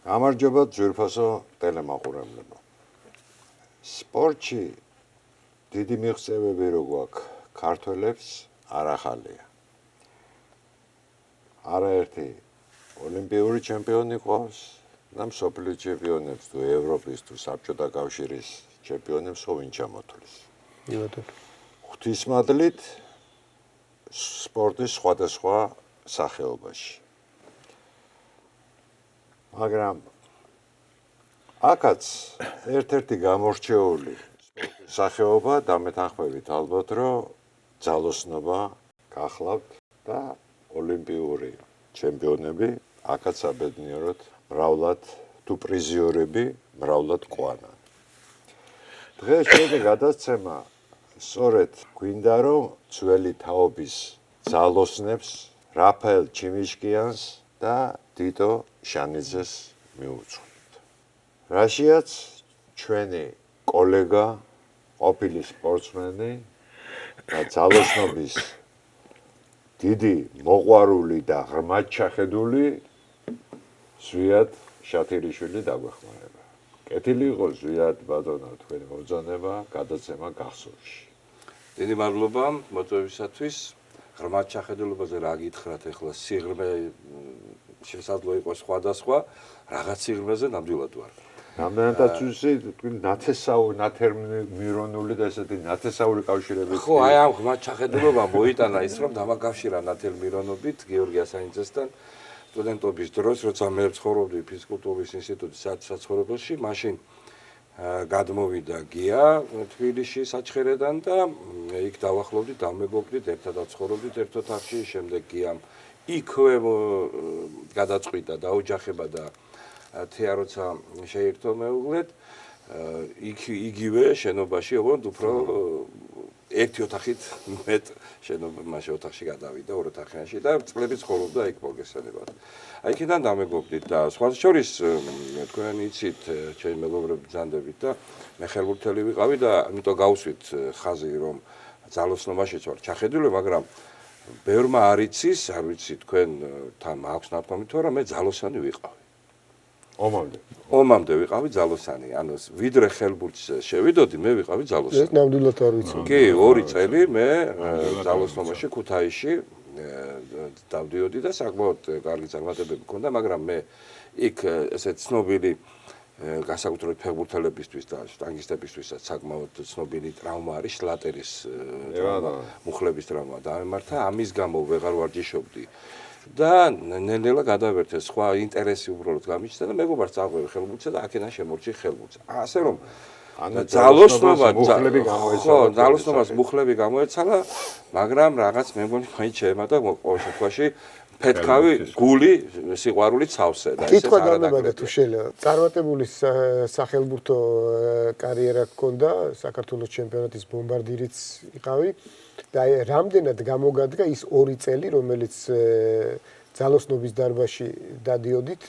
გამარჯობა ძვირფასო ტელემაყურებლებო. სპორტში დიდი მიღწევები რო გვაქვს ქართველებს არ ახალია. არაერთი ოლიმპიური ჩემპიონი ყავს და მსოფლიო ჩემპიონებს თუ ევროპის თუ საბჭოთა კავშირის ჩემპიონებს ვინ ჩამოთვლის. ღვთისმადლით სპორტის სხვადასხვა სახეობაში. მაგრამ აქაც ერთ-ერთი გამორჩეული სახეობა დამეთანხმებით ალბათ რომ ძალოსნობა გახლავთ და ოლიმპიური ჩემპიონები აქაც საბედნიეროდ მრავლად თუ პრიზიორები მრავლად ყვანან. დღეს შედეგი გადაცემა სწორედ გვინდა რომ ძველი თაობის ძალოსნებს რაფაელ ჩიმიშკიანს და დიტო შანიძეს მიუძღვნით. რაშიაც ჩვენი კოლეგა, ყოფილი სპორტსმენი და ძალოსნობის დიდი მოყვარული და ღრმად ჩახედული ზვიად შათირიშვილი დაგვეხმარება. კეთილი იყოს ზვიად ბატონო თქვენი მობრძანება გადაცემა გახსოვში. დიდი მადლობა მოწვევისათვის. ღრმად ჩახედულებაზე რა გითხრათ ახლა სიღრმე შესაძლოა იყოს სხვადასხვა, რაღაც სიღრმეზე ნამდვილად ვარ. რამდენადაც უსი თქვენ ნათერმირონული და ესეთი ნათესაური კავშირები. ხო, აი ამ ღრმად ჩახედულობა მოიტანა ის რომ დამაკავშირა ნათერმირონობით გიორგი ასანიძესთან სტუდენტობის დროს, როცა მე ცხოვრობდი ფიზიკულტურის ინსტიტუტის საცხოვრებელში, მაშინ გადმოვიდა გია თბილისში საჩხერედან და იქ დავახლოვდით, დამეგობრდით, ერთადაც ცხოვრობდით ერთ ოთახში, შემდეგ გიამ იქვე გადაწყვიტა დაოჯახება და თეა როცა შეირთო მეუღლეთ, იგივე შენობაში, ოღონდ უფრო ერთი ოთახით მეტ შენობაში ოთახში გადავიდა, ორ ოთახიანში და წლები ცხოვრობდა იქ მოგესალმებათ. აი იქიდან დამეგობრდით და სხვათა შორის თქვენ იცით, ჩემი მეგობრები ბრძანდებით და მე ხელბურთელი ვიყავი და ამიტომ გავუსვით ხაზი რომ ძალოსნობაშიც ვარ ჩახედული, მაგრამ ბევრმა არ იცის, არ ვიცი თქვენ თან აქვს ნათქვამი თუ არა, მე ძალოსანი ვიყავი. ომამდე ვიყავი ძალოსანი, ანუ ვიდრე ხელბურთს შევიდოდი, მე ვიყავი ძალოსანი. ეს ნამდვილად არ ვიცი. კი, 2 წელი მე ძალოსნობაში ქუთაისში დავდიოდი და საკმაოდ კარგი წარმატებები მქონდა, მაგრამ მე იქ ესეთ ცნობილი განსაკუთრებით ფეხბურთელებისთვის და შტანგისტებისთვისაც საკმაოდ ცნობილი ტრავმა არის შლატერის მუხლების ტრავმა დაემართა, ამის გამო ვეღარ ვარჯიშობდი. და ნელ-ნელა გადავერთე სხვა ინტერესი უბრალოდ გამიჩნდა და მეგობარს წავყვე ხელბურთზე და აქედან შემორჩი ხელბურთს. ასე რომ ძალოსნობას მუხლები გამოეცალა, მაგრამ რაღაც მე მგონი მაინც შეემატა ყოველ შემთხვევაში ფეთქავი გული სიყვარულით სავსე და ესე არა თუ შეიძლება. წარმატებული სახელბურთო კარიერა გქონდა, საქართველოს ჩემპიონატის ბომბარდირიც იყავი და რამდენად გამოგადგა ის 2 წელი, რომელიც ძალოსნობის დარბაზში დადიოდით,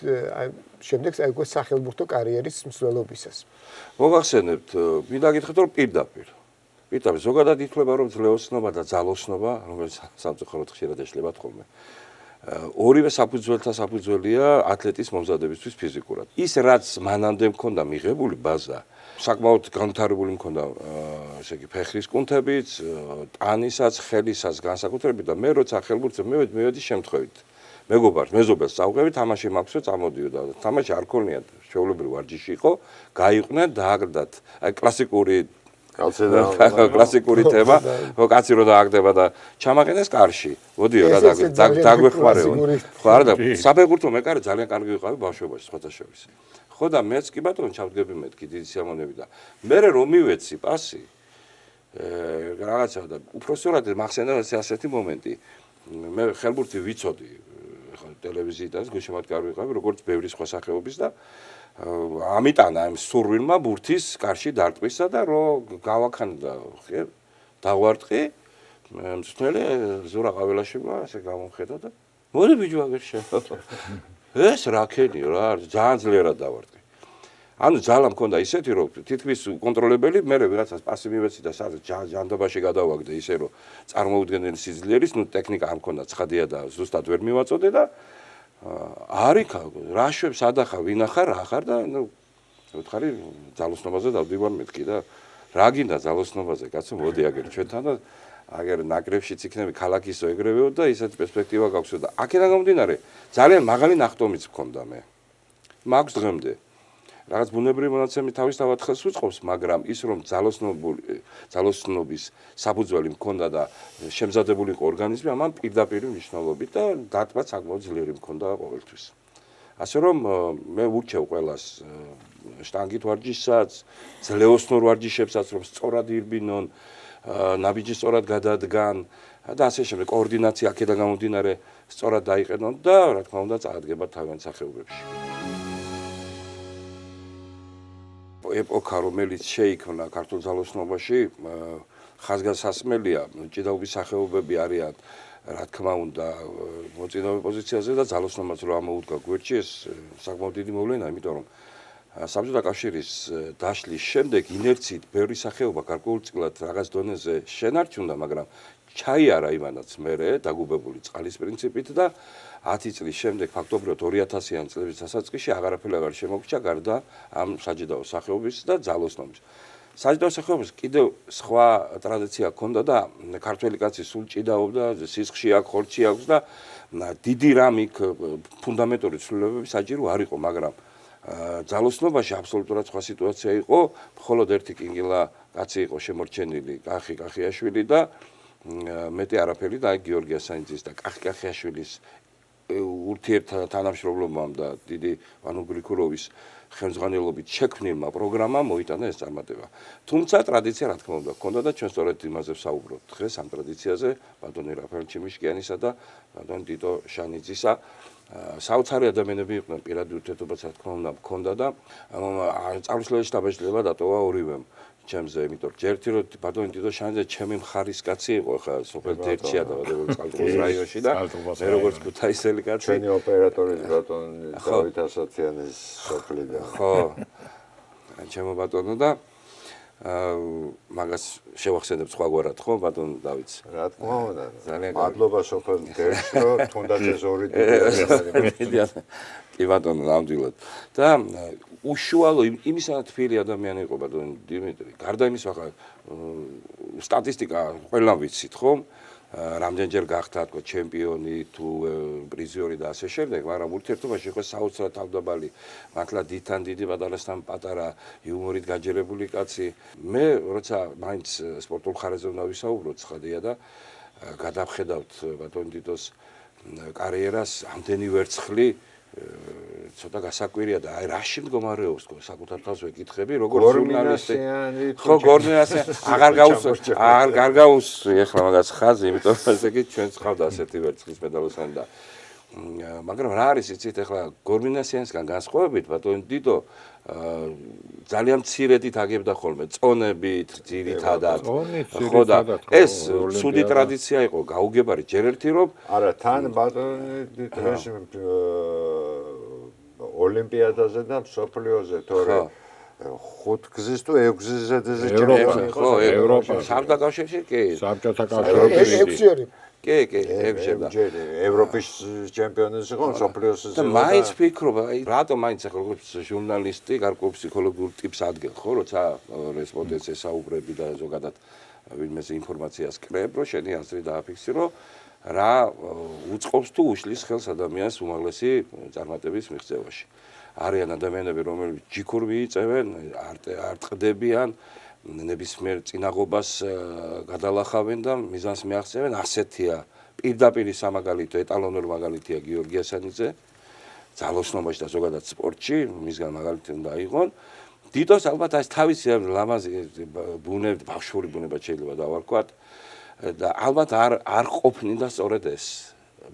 შემდეგ აი უკვე სახელბურთო კარიერის მსვლელობისას. მოგახსენებთ, მინდა გითხრათ რომ პირდაპირ ზოგადად ითვლება რომ ძლეოსნობა და ძალოსნობა, რომელიც სამწუხაროდ ხშირად ეშლებათ ხოლმე. ორივე საფუძველთა საფუძველია ათლეტის მომზადებისთვის ფიზიკურად. ის რაც მანამდე მქონდა მიღებული ბაზა, საკმაოდ განვითარებული მქონდა ესე იგი ფეხრის კუნთებიც, ტანისაც, ხელისაც განსაკუთრებით და მე როცა ხელბურთზე მივედი შემთხვევით. მეზობელს წავყევი, თამაში მაქვსო, წამოდიოდა. თამაში არ ქონია, შეულებრივი ვარჯიში იყო, გაიყვნენ, დააგდათ. აი კლასიკური თემა, კაცი რო დააგდება და ჩამაყენეს კარში. მოდიო რა დაგვეხმარეო. ხო არა და საფეხბურთო მეკარე ძალიან კარგი ვიყავი ბავშვობაში სხვათა შორის. ხო და მეც კი ბატონო ჩავდგები მეთქი დიდი სიამოვნები და მე რომ მივეცი პასი რაღაცა და უпроსტად მახსენდა ასეთი მომენტი. მე ხელბურთი ვიცოდი ხო ტელევიზიიდან გუშინად კარგი ვიყავი როგორც ბევრი სხვა სახეობის და ამიტანა იმ სურვილმა ბურთის კარში დარტყვისა და რომ გავაქანდა დავარტყი მწვრთნელი ზურა ყაველაშვილმა ასე გამომხედა და მოდი ბიჭო აგერ შევა ეს რა ქენიო რა ძალიან ძლიერად დავარტყი. ანუ ძალა მქონდა ისეთი რომ თითქმის კონტროლებელი მე ვიღაცას პასი მივეცი და ჯანდაბაში გადავაგდე ისე რომ წარმოუდგენელი სიძლიერის, ნუ ტექნიკა არ მქონდა ცხადია და ზუსტად ვერ მივაწოდე და არის რა შვებს ადახა ვინ ახარ რა ახარ და ნუ ვთხარი ძალოსნობაზე დავდივარ მეთქი და რა გინდა ძალოსნობაზე კაცო მოდი აგერ ჩვენთან და აგერ ნაკრებშიც იქნები ქალაქისო ეგრევეო და ისეთი პერსპექტივა გაქვსო და აქედან გამომდინარე ძალიან მაღალი ნახტომიც მქონდა მე მაქვს დღემდე რაღაც ბუნებრივი მონაცემი თავისთავად ხელს უწყობს მაგრამ ის რომ ძალოსნობის საფუძველი მქონდა და შემზადებული იყო ორგანიზმი ამან პირდაპირ მნიშვნელობით და დათმაც საკმაოდ ძლიერი მქონდა ყოველთვის ასე რომ მე ვურჩევ ყველას შტანგით ვარჯიშსაც ძლეოსნურ ვარჯიშებსაც რომ სწორად ირბინონ ნაბიჯი სწორად გადადგან და ასე შემდეგ კოორდინაცია აქედან გამომდინარე სწორად დაიყენონ და რა თქმა უნდა წარადგება თავიანთ სახეობებში ეპოქა რომელიც შეიქმნა ქართულ ძალოსნობაში ხაზგასასმელია ჭიდაობის სახეობები არიან რა თქმა უნდა მოწინავე პოზიციაზე და ძალოსნობაც რომ ამოუდგა გვერდში ეს საკმაოდ დიდი მოვლენაა იმიტომ რომ საბჭოთა კავშირის დაშლის შემდეგ ინერციით ბევრი სახეობა გარკვეულწილად რაღაც დონეზე შენარჩუნდა მაგრამ ჩაიარა იმანაც მერე დაგუბებული წყალის პრინციპით და 10 წლის შემდეგ ფაქტობრივად 2000-იან წლების დასაწყისში აღარაფერი აღარ შემოგჭა გარდა ამ საჯიდაო სახეობის და ძალოსნობის საჯიდაო სახეობის კიდევ სხვა ტრადიცია ჰქონდა და ქართველი კაცი სულ ჭიდაობდა სისხლში აქვს ხორცი აქვს და დიდი რამი ფუნდამენტური ცვლილებები საჭირო არ იყო მაგრამ ძალოსნობაში აბსოლუტურად სხვა სიტუაცია იყო მხოლოდ ერთი კინგილა კაცი იყო შემორჩენილი კახიაშვილი და მეტი არაფერი და გიორგი ასანიძის და კახიაშვილის ურთიერთთანამშრომლობამ და დიდი ვანო გრიგოროვის ხელმძღვანელობით შექმნილმა პროგრამამ მოიტანა ეს წარმატება. თუმცა ტრადიცია რა თქმა უნდა ჰქონდა და ჩვენ სწორედ იმაზე ვსაუბრობთ დღეს ამ ტრადიციაზე ბატონი რაფაელ ჩიმიშკიანისა და ბატონი ტიტო შანიძისა საოცარი ადამიანები იყვნენ პირადი ურთიერთობაც რა თქმა უნდა ჰქონდა და წარსულში დაბეჭდება დატოვა ორივემ ჩემზე იმიტომ რომ ერთი რომ ბატონი ტიტო შანიძე ჩემი მხარის კაცი იყო ხა სოფელ დერჩია და წყალტუბოს რაიონში და მე როგორც ქუთაისელი კაცი ჩვენი ოპერატორი ბატონი დავით ასათიანის სოფლიდან ხო ჩემო ბატონო და მაგას შევახსენებ სხვაგვარად ხო ბატონ დავითს რა თქმა უნდა ძალიან მადლობა სოფელ დერჩს რომ თუნდაც ეს ორი დიდი კი ბატონო ნამდვილად და უშუალო იმისაა თბილი ადამიანი იყო ბატონი დიმიტრი გარდა იმის ახლა სტატისტიკა ყველამ ვიცით ხო რამდენჯერ გახდა თქო ჩემპიონი თუ პრიზიორი და ასე შემდეგ მაგრამ ურთიერთობაში ხო საოცრად თავდაბალი მართლა დიდთან დიდი პატარასთან პატარა იუმორით გაჯერებული კაცი მე როცა მაინც სპორტულ ხარეზე უნდა ვისაუბროთ ხადია და გადავხედავთ ბატონ ტიტოს კარიერას ამდენი ვერცხლი ცოტა გასაკვირია და აი რაში მდგომარეობს თქო საკუთარ თავს ვეკითხები როგორც ჟურნალისტი ხო გორნიასი აღარ გაუსვი ახლა მაგას ხაზი იმიტომ რომ ესე იგი ჩვენც ხავდა ასეთი ვერცხლის მედალოსანი და მაგრამ რა არის იცით ახლა გორმინასიანსგან განსხვავებით ბატონი ტიტო ძალიან მცირედით აგებდა ხოლმე წონებით ძირითადად ხო და ეს ცუდი ტრადიცია იყო გაუგებარი ჯერ ერთი რომ არა თან ბატონი ტიტოს ოლიმპიადაზე და მსოფლიოზე თორე 5 გზის თუ 6 გზის ზედაზე ჩემპიონი ხო ევროპა საბჭოთა კავშირში კი საბჭოთა კავშირში კი 6 ჯერ ევროპის ჩემპიონის იყო მსოფლიოს და მაინც ფიქრობ აი რატომ მაინც ახლა როგორც ჟურნალისტი გარკვეულ ფსიქოლოგიურ ტიპს ადგენ ხო როცა რესპონდენტს ესაუბრები და ზოგადად ვინმეს ინფორმაციას კრებ რომ შენი აზრი დააფიქსირო რა უწყობს თუ უშლის ხელს ადამიანს უმაღლესი წარმატების მიღწევაში არიან ადამიანები რომლებიც ჯიქურ მიიწევენ არ ტყდებიან ნებისმიერ წინაღობას გადალახავენ და მიზანს მიაღწევენ ასეთია პირდაპირ სამაგალითო ეტალონური მაგალითია გიორგი ასანიძე ძალოსნობაში და ზოგადად სპორტში მისგან მაგალითი უნდა აიღონ ტიტოს ალბათ ეს თავისი ლამაზი ბავშვური ბუნება შეიძლება დავარქვათ და ალბათ არ ყოფნიდა სწორედ ეს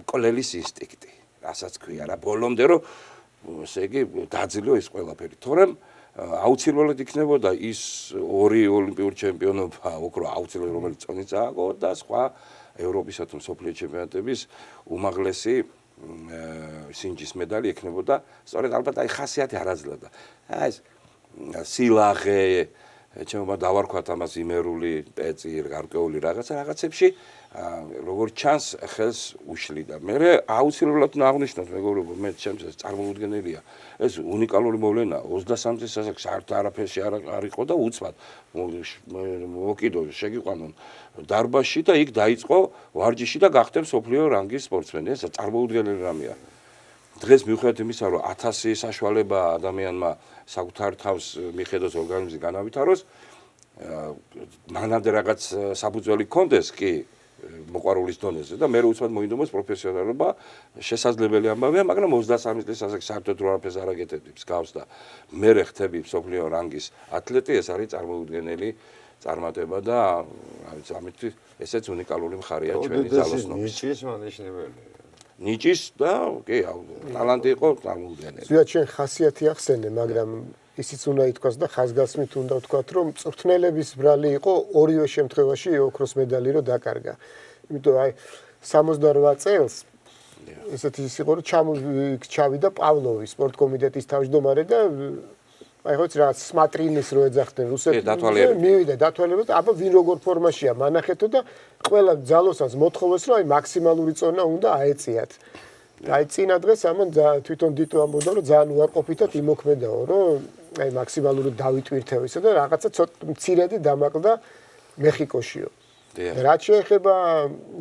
მკვლელის ინსტინქტი რასაც ქვია რა ბოლომდე რომ ესე იგი დაძლიო ის ყველაფერი თორემ აუცილებლად იქნებოდა ის ორი ოლიმპიური ჩემპიონობა ოქრო აუცილებლად რომელიც წონით წააგო და სხვა ევროპისა თუ მსოფლიო ჩემპიონატების უმაღლესი სინჯის მედალი ექნებოდა სწორედ ალბათ აი ხასიათი არაძლევდა აი ეს სილაღე ჩემო დავარქვათ ამას იმერული პეწი გარკვეული რაღაცებში როგორც ჩანს ხელს უშლიდა. მე აუცილებლად უნდა აღნიშნოთ მეგობრებო, მე ჩემთვის წარმოუდგენელია. ეს უნიკალური მოვლენა 23 წლის ასაკში საერთოდ არაფერში არ იყო და უცბად მოკიდო შეგიყვანონ დარბაზში და იქ დაიწყო ვარჯიში და გახდა მსოფლიო რანგის სპორტსმენი. ეს წარმოუდგენელი რამეა. დღეს მიუხედავად იმისა, რომ 1000 საშუალება ადამიანმა საკუთარ თავს მიხედოს ორგანიზმის განავითაროს, მანამდე რაღაც საფუძველი ჰქონდეს კი მოყვარულის დონეზე და მე უცბად მოინდომოს პროფესიონალობა შესაძლებელი ამბავია, მაგრამ 23 წლის ასაკში საერთოდ არაფერს არ აკეთებს გავს და მე ხდები მსოფლიო რანგის ათლეტი, ეს არის წარმოუდგენელი წარმატება და რა ვიცი, ამით ესეც უნიკალური მხარეა ჩვენი ძალოსნობის. ნიჭის მანიშნებელია. ნიჭის და კი, ტალანტი იყო წარმოუდგენელი. ზოგადად შენ ხასიათი ახსენე, მაგრამ ისიც უნდა ითქვას და ხაზგასმით უნდა ვთქვათ, რომ მწვრთნელების ბრალი იყო ორივე შემთხვევაში ოქროს медаლი რო დაკარგა. იმიტომ აი 68 წელს ესეთი ის იყო, რომ ჩავიდა პავლოვი სპორტ კომიტეტის თავმჯდომარე და აი ხო რაღაც სმატრინის რო ეძახდნენ რუსეთში მივიდა დათვალიერებას, აბა ვინ როგორ ფორმაშია მანახეთო და ყველა ძალოსანს მოთხოვეს, რომ აი მაქსიმალური წონა უნდა აეწიათ. აი წინა დღეს ამან თვითონ დიტო ამბობდა, რომ ძალიან უარყოფითად იმოქმედაო, რომ აი მაქსიმალურად დავიტვირთევისა და რაღაცა ცოტა მცირედი დამაკლდა მეხიკოშიო. რაც შეეხება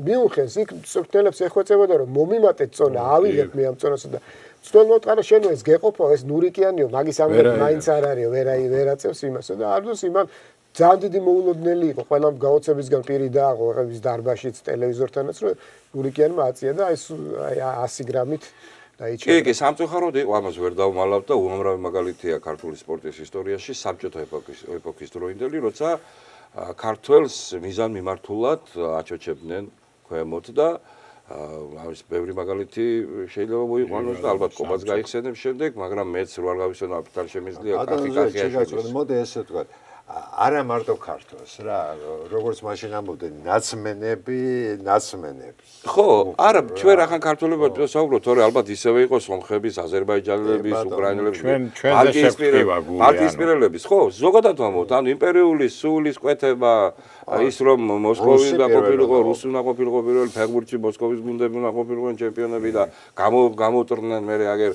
მიუნხენს, იქ მწვრთნელებს ეხვეწებოდა, რომ მომიმატეთ წონა, ავიღეთ მე ამ წონასა და ცდელ მოტყარა შენო ეს გეყოფო, ეს ნურიკიანიო, მაგის ამბები მაინც არ არისო, ვერ აწევს იმასო და არდოს იმან ძალიან დიდი მოულოდნელი იყო, ყველამ გაოცებისგან პირი დააღო, ღების დარბაზშიც, ტელევიზორთანაც, რომ ნურიკიანმა აწია და აი 100 გრამით დაიჭერა. კი, სამწუხაროდ იყო, ამას ვერ დავმალავ და უამრავი მაგალითია ქართული სპორტის ისტორიაში, საბჭოთა ეპოქის დროინდელი, როცა ქართველს მიზან მიმართულად აჩოჩებდნენ ქვემოთ და არის ბევრი მაგალითი შეიძლება მოიყვანოს და ალბათ ყობაც გაიხსენებს შემდეგ, მაგრამ მეც რო არ გავიხსენო აპიტარ შემიძლია კახი. მოდი ესე ვთქვა. არა მარტო ქართოს რა, როგორც მაშინ ამბობდნენ, ნაცმენები. ხო, არა, ჩვენ ახან ქართველებად ვსაუბრობთ, თორე ალბათ ისევე იყო სომხების, აზერბაიჯანელების, უკრაინელების, ბალტიისპირელების, ხო, ზოგადად ვამბობთ, ანუ იმპერიული სულის კვეთება, ის რომ მოსკოვი უნდა ყოფილიყო, რუსი უნდა ყოფილიყო პირველი ფეხბურთში, მოსკოვის გუნდები უნდა ყოფილიყვნენ ჩემპიონები და გამოვტვრდნენ მე აგერ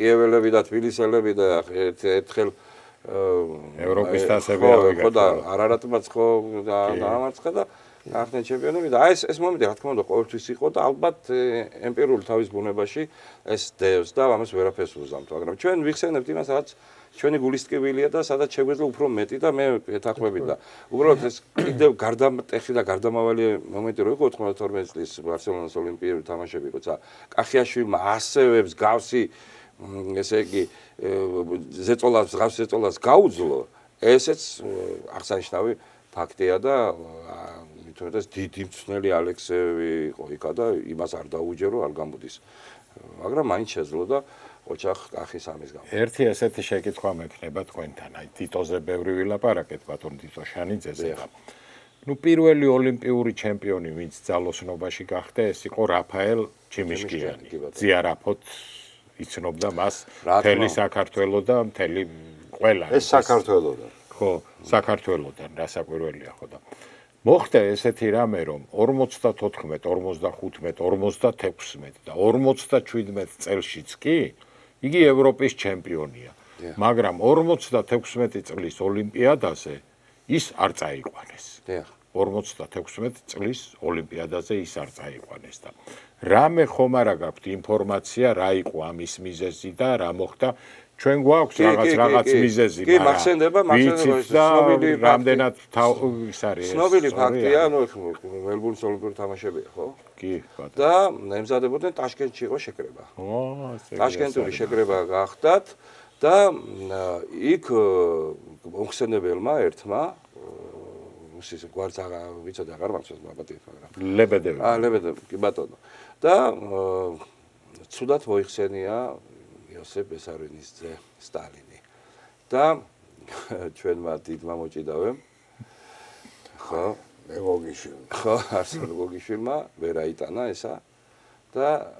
კიეველები და თბილისელები და ერთხელ ევროპის თასები ხო და არარატმაც ხო დაამარცხა და ახდნენ ჩემპიონები და აი ეს მომენტი რა თქმა უნდა ყოველთვის იყო და ალბათ ემპირიული თავის ბუნებაში ეს დევს და ამას ვერაფერს უზამთ, მაგრამ ჩვენ ვიხსენებთ იმას, რაც ჩვენი გულის ტკივილია და სადაც შეგვეძლო უფრო მეტი და მე ეთანხმებით და უბრალოდ ეს კიდევ გარდამტეხი და გარდამავალი მომენტი რო იყო 92 წლის ბარსელონას ოლიმპიური თამაშები, როცა კახიაშვილმა ასევებს გავსი ესე იგი ზეწოლას გაუძლო, ესეც აღსანიშნავი ფაქტია და მithumetes დიდი მწვრთნელი ალექსეევი იყო იქა და იმას არ დაუჯერო, არ გამოდის. მაგრამ მაინც შეძლო და ოჩახ კახის ამის გამო. ერთი ესეთი შეკითხვა მექნება თქვენთან, აი ტიტოზე ბევრი ვილაპარაკეთ, ბატონ ტიტო შანიძეზე. ნუ პირველი ოლიმპიური ჩემპიონი, ვინც ძალოსნობაში გახდა, ეს იყო რაფაელ ჩიმიშკიანი. ზიარაფოთ იცნობდა მას მთელი საქართველო და მთელი ყველა. ეს საქართველოდან. ხო, საქართველოდან რასაკვირველია ხო და მოხდა ესეთი რამე, რომ 54, 55, 56 და 57 წელშიც კი იგი ევროპის ჩემპიონია. მაგრამ 56 წლის ოლიმპიადაზე ის არ წაიყვანეს. 56 წლის ოლიმპიადაზე ის არ წაიყვანეს და რამე ხომ არა გაქვთ ინფორმაცია რა იყო ამის მიზეზი და რა მოხდა? ჩვენ გვაქვს რაღაც მიზეზი, კი, მახსენდება, ცნობილი რამდენად ის არის. ცნობილი ფაქტია, ანუ მელბურნის ოლიმპიური თამაშებია, ხო? კი, ბატონო. და ემზადებოდნენ ტაშკენტში იყო შეკრება. ტაშკენტური შეკრება გახდათ და იქ მოხსენებელმა ერთმა ის გვარც ვიცოდი აღარ მახსოვს მაგათი, მაგრამ ლებედევი. ლებედევი, კი ბატონო. და ცუდად მოიხსენია იოსებ ბესარინის ძე სტალინი. და ჩვენმა დიდმა მოჭიდავემ ხო, გოგიშვილმა. ხო, არსენ გოგიშვილმა ვერ აიტანა ესა და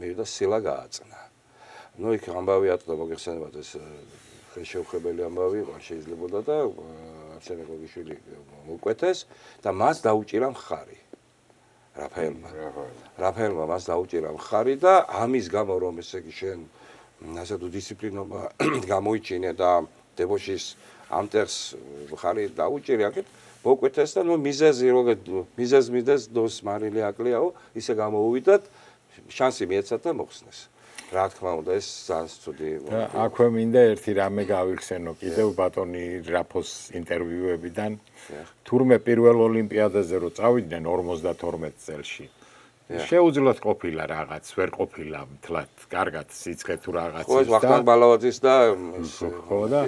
მივიდა სილა გააწნა. ნუ იქ ამბავი ატყდა მოგეხსენებათ ეს ხელშეუხებელი ამბავი, არ შეიძლებოდა და არსენ გოგიშვილი მოკვეთეს და მას დაუჭირა მხარი. რაფაელმა მას დაუჭირა მხარი და ამის გამო რომ ესე იგი შენ ასე თუ დისციპლინობა გამოიჩინე და დებოშის ამტერს მხარი დაუჭირე აქეთ მოკვეთეს და ნუ მიზეზი როგეთ მიზეზ დოს მარილი აკლიაო ისე გამოუვიდათ შანსი მიეცათ და მოხსნეს რა თქმა უნდა ეს ძალიან ცუდი აქვე მინდა ერთი რამე გავიხსენო კიდევ ბატონი რაფოს ინტერვიუებიდან თურმე პირველ ოლიმპიადაზე რო წავიდნენ 52 წელში შეუძლოთ ყოფილა რაღაც ვერ ყოფილა მთლად კარგად სიცხე თუ რაღაცის და ხო ეს ვახტანგ ბალავაძის და ხო და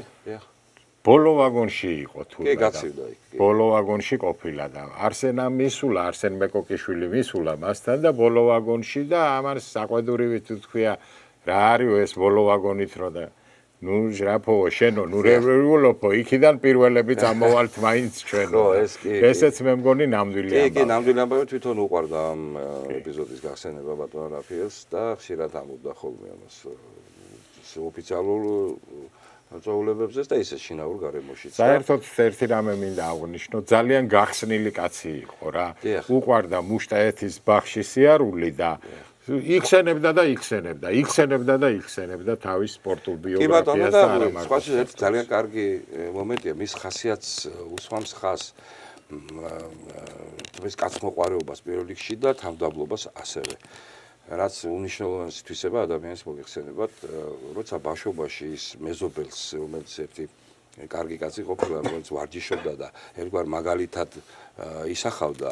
ბოლო ვაგონში იყო თურმე კი გაცივდა იქ ბოლო ვაგონში ყოფილა და არსენამ მისულა არსენ მეკოკიშვილი მისულა მასთან და ბოლო ვაგონში და ამას საყვედურივით თქვია რა არის ეს ბოლო ვაგონით რო და ნუ ჟრაფო შენო ნუ რევოლოპო იქიდან პირველები წამოვალთ მაინც ჩვენო ესეც მე მგონი ნამდვილი ამბავი კი ნამდვილი ამბავი თვითონ უყვარდა ამ ეპიზოდის გახსენება ბატონ რაფიელს და ხშირად ამბობდა ხოლმე ამას ოფიციალურ მოწვეულებებზე და ისე შინაურ გარემოშიც. საერთოდ ერთი რამე მინდა აღვნიშნო, ძალიან გახსნილი კაცი იყო რა. უყვარდა მუშტაეთის ბაღში სიარული და იხსენებდა თავის სპორტულ ბიოგრაფიას და არა მარტო. კი ბატონო, ძალიან კარგი მომენტია, მის ხასიათს უსვამს ხას თუმცა კაცმოყვარეობას პირველ რიგში და თავდაბლობას ასევე. რაც უნიშნელოვანეს თვისება ადამიანის მოგეხსენებათ, როცა ბავშვობაში ის მეზობელს, რომელიც ერთი კარგი კაცი ყოფილა, რომელიც ვარჯიშობდა და ერთგვარ მაგალითად ისახავდა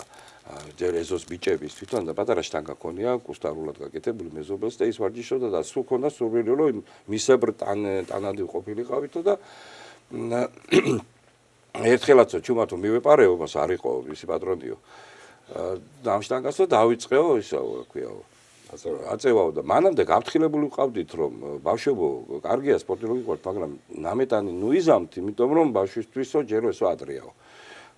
ჯერ ეზოს ბიჭების თვითონ და პატარა შტანგა ქონია, კუსტარულად გაკეთებული მეზობელს და ის ვარჯიშობდა და სულ ქონდა სურვილი რომ მისებრ ტანადი ყოფილიყავითო და ერთხელაც ჩუმათო მივეპარეო, მას არ იყო ისი პატრონიო. და ამ შტანგასო დავიწყეო ისო, რა ქვია, აწევაო და მანამდე გაფრთხილებული ვყავდით რომ ბავშვებო კარგია სპორტული გიყავთ მაგრამ ნამეტანი ნუ იზამთ იმიტომ რომ ბავშვისთვისო ჯერო ესო ადრიაო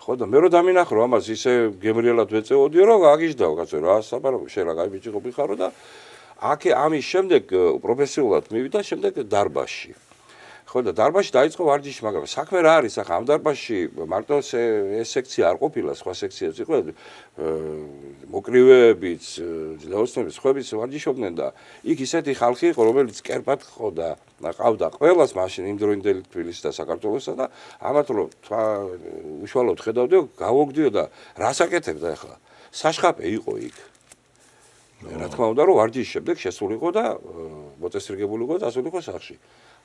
ხო და მე რო დამინახრო ამას ისე გემრიელად ვეწეოდიო რომ აგიჟდაო კაცო რა საბარო შენ რა კაი ბიჭი ყოფილიყარო და აქ ამის შემდეგ პროფესიულად მივიდა შემდეგ დარბაზში ხო და დარბაზში დაიწყო ვარჯიში მაგრამ საქმე რა არის ახლა ამ დარბაზში მარტო ეს სექცია არ ყოფილა სხვა სექციაც იყო მოკრივეებიც ძლეოსნების ხვების ვარჯიშობდნენ და იქ ისეთი ხალხი იყო რომელიც კერპად ხოდა ყავდა ყველას მაშინ იმ დროინდელი თბილისის და საქართველოსა და ამათ რომ უშუალოდ ხედავდიო გავოგდიო და რას აკეთებდა ახლა საშხაპე იყო იქ რა თქმა უნდა რომ ვარჯიშის შემდეგ შესულიყო და მოწესრიგებულიყო და ასულიყო სახლში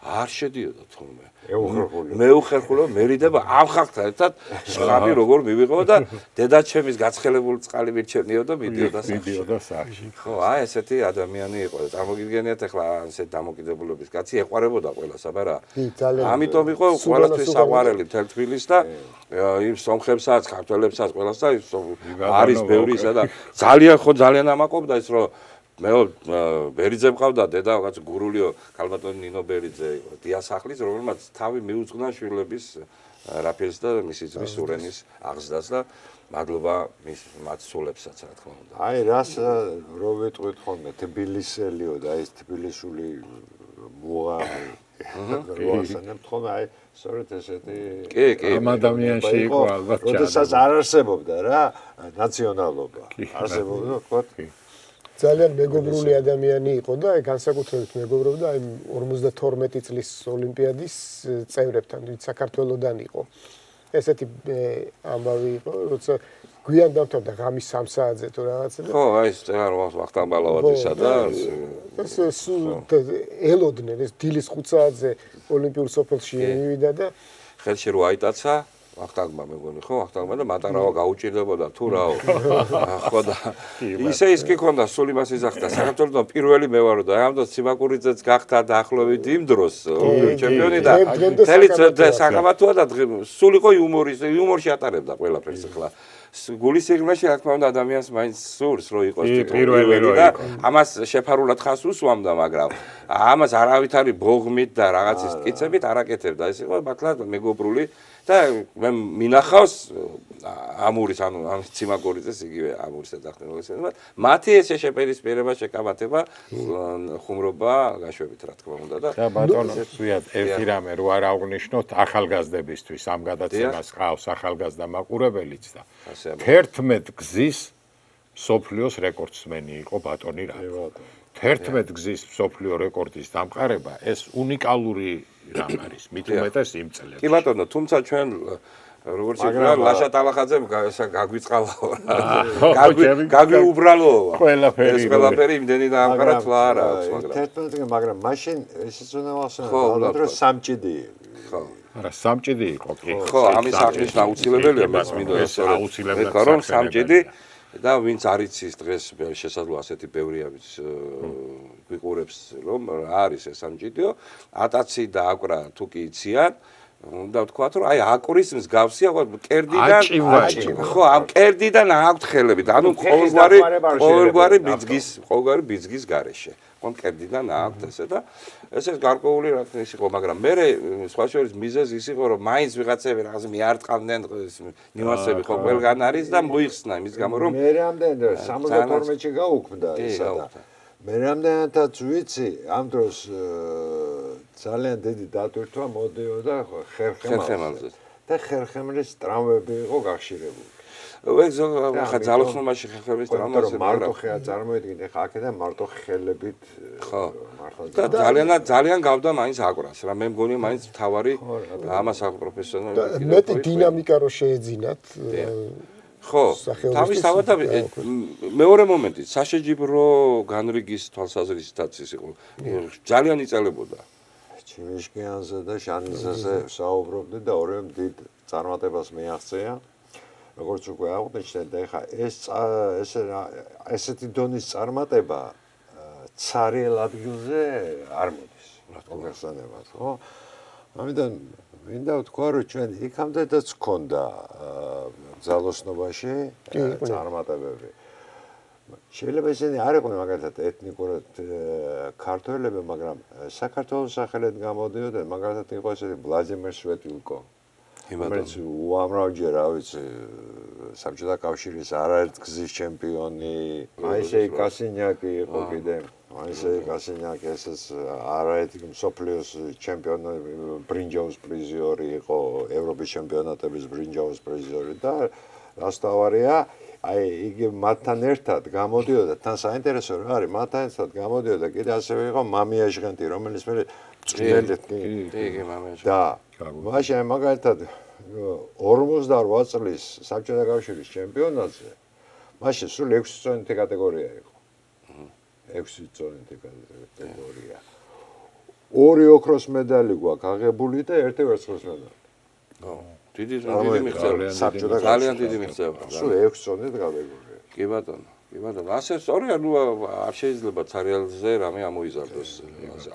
არ შედიოდა თურმე. მეუხერხულო მერიდება ამ ხალხთან ერთად შხამი როგორ მივიღო და დედაჩემის გაცხელებული წყალი მირჩენიო და მიდიოდა სახლში. ხო, აი ესეთი ადამიანი იყო და წარმოგიდგენიათ ახლა ასეთ დამოკიდებულების კაცი ეყარებოდა ყველას, აბა რა. ამიტომ იყო ყველასთვის საყვარელი მთელ თბილისს და იმ სომხებსაც, ქართველებსაც ყველას და არის ბევრი ისა და ძალიან ამაყობდა ის რომ მე ბერიძე მყავდა დედა რაღაც გურულიო ქალბატონი ნინო ბერიძე დიასახლის რომელმაც თავი მიუძღვნა შვილების რაფიელს და მისი ძმის სურენის აღზრდას და მადლობა მის მაცოლებსაც რა თქმა უნდა აი რას რო ვიტყვით ხოლმე თბილისელიო და ეს თბილისული მუღამი როასანებთ ხოლმე აი სწორედ ესეთი ამ ადამიანში იყო ალბათ როდესაც არ არსებობდა რა ნაციონალობა არსებობდა ხო ძალიან მეგობრული ადამიანი იყო და განსაკუთრებით მეგობრობდა აი 52 წლის ოლიმპიადის წევრებთან, ვინც საქართველოსდან იყო. ესეთი ამბავი იყო, როცა გვიან დამთავრდა ღამის 3 საათზე თუ რაღაცა და ხო, აი ეს ვახტანგ ბალავაძისა და ეს ელოდნენ ეს დილის 5 საათზე ოლიმპიურ სოფელში მივიდა და ხელში რო აიტაცა ვახტანგმა მეგონი ხო ვახტანგმა და მატარავა გაუჭირდებოდა თუ რაო ხო და ისე ის კი ქონდა სულ იმას იზახდა საქართველოსთან პირველი მე ვარო და ამ დროს ციმაკურიძეც გახდა დაახლოებით იმ დროს ჩემპიონი და თელი საკამათოა და სულ იყო იუმორში ატარებდა ყველაფერს ახლა გულის სიღრმეში რა თქმა უნდა ადამიანს მაინც სურს რომ იყოს პირველი და ამას შეფარულად ხას უსვამდა მაგრამ ამას არავითარი ბოღმით და რაღაცის მტკიცებით არ აკეთებდა ეს იყო მართლაც მეგობრული და მე მინახავს ამურის ანუ ამ ციმაკურიძეს იგივე ამურის ეძახდნენ მათი ესე შეპირისპირება შეკამათება ხუმრობა გაშვებით რა თქმა უნდა და ბატონო ზუსტად ერთი რამე რო არ აღვნიშნოთ ახალგაზრდებისთვის ამ გადაცემას ყავს ახალგაზრდა მაყურებელიც და 11 გზის სოფლიოს რეკორდსმენი იყო ბატონი რამო. 11 გზის სოფლიო რეკორდის დამყარება ეს უნიკალური რამ არის, მით უმეტეს იმ წლებში. კი ბატონო, თუმცა ჩვენ როგორც იგრა ლაშა ტალახაძემ გაგვიწყალაო რა. გაგვიუბრალოა. ეს ყველაფერი იმდენი დაამყარა თლა არა აქვს, მაგრამ მაგრამ მაშინ ესეც უნდა ვახსენო, რომ სამჭიდი ხო. არა, სამჭიდი იყო კი. ხო, ამის აღნიშნა აუცილებელია, მეც მინდა ეს აუცილებლად რომ სამჭიდი და ვინც არ იცის დღეს შესაძლოა ასეთი ბევრია ვინც გვიყურებს რომ რა არის ეს სამჭიდიო ატაცი და აკვრა თუ კი იციან უნდა ვთქვათ რომ აი აკურის მსგავსია კერდიდან ხო ამ კერდიდან აქვთ ხელები და ანუ ყოველგვარი ბიძგის გარეშე ხო კერდიდან აქვთ ესე და ეს გარკვეული რა თქმა ის იყო მაგრამ მე სხვა შორის მიზეზი ის იყო რომ მაინც ვიღაცები რაღაც მიარტყავდნენ ნიუანსები ხო ყველგან არის და მოიხსნა იმის გამო რომ მე რამდენი 72-ში გაუქმდა ისა და მე რამდენადაც ვიცი ამ დროს ძალიან დიდი დატვირთვა მოდიოდა ხერხემალზე და ხერხემლის ტრამვები იყო გახშირებული. ეს ხა ძალოსნობაში ხერხემლის ტრამვაზე მარტო ხეა წარმოედგინე ხა აქედან მარტო ხელებით ხო ძალიან გავდა მაინც აკვრას რა მე მგონი მაინც თავარი ამას აქვს პროფესიონალი მეტი დინამიკა რო შეეძინათ ხო თავისთავად მეორე მომენტი საშეჯიბრო განრიგის თვალსაზრისითაც ის იყო ძალიან იწელებოდა ჩიმიშკიანზე და შანიზეზე საუბრობდი და ორივემ დიდ წარმატებას მიაღწია როგორც უკვე აღნიშნეთ და ეხა ესეთი დონის წარმატება ცარიელ ადგილზე არ მოდის მოგეხსენებათ ხო ამიტომ მინდა ვთქვა რომ ჩვენ იქამდეც გქონდა ძალოსნობაში წარმატებები შეიძლება ისინი არ იყვნენ მაგალითად ეთნიკურად ქართველები მაგრამ საქართველოს სახელით გამოდიოდნენ მაგალითად იყო ესეთი ვლადიმერ სვეტილკო რომელიც უამრავჯერ რა ვიცი საბჭოთა კავშირის არაერთ გზის ჩემპიონი მაისეი კასინიაკი იყო კიდე მაისეი კასინიაკი ესეც არაერთი მსოფლიოს ჩემპიონი ბრინჯაოს პრიზიორი იყო ევროპის ჩემპიონატების ბრინჯაოს პრიზიორი და რასთავარია აი იგი მათთან ერთად გამოდიოდა თან საინტერესო რა არის მათთან ერთად გამოდიოდა კიდე ასევე იყო მამია ჟღენტი რომელიც მე წვრილეთ კი მამია და მაშინ მაგალითად 48 წლის საბჭოთა კავშირის ჩემპიონატზე მაშინ სულ 6 წონითი კატეგორია იყო 6 წონითი კატეგორია ორი ოქროს მედალი გვაქვს აღებული და ერთი ვერცხლის მედალი ხო დიდი მიღწევა საბჭოთა ძალიან დიდი მიღწევა სულ 6 წონითი კატეგორია კი ბატონო ასე სწორია ნუ არ შეიძლება ცარიელზე რამე ამოიზარდოს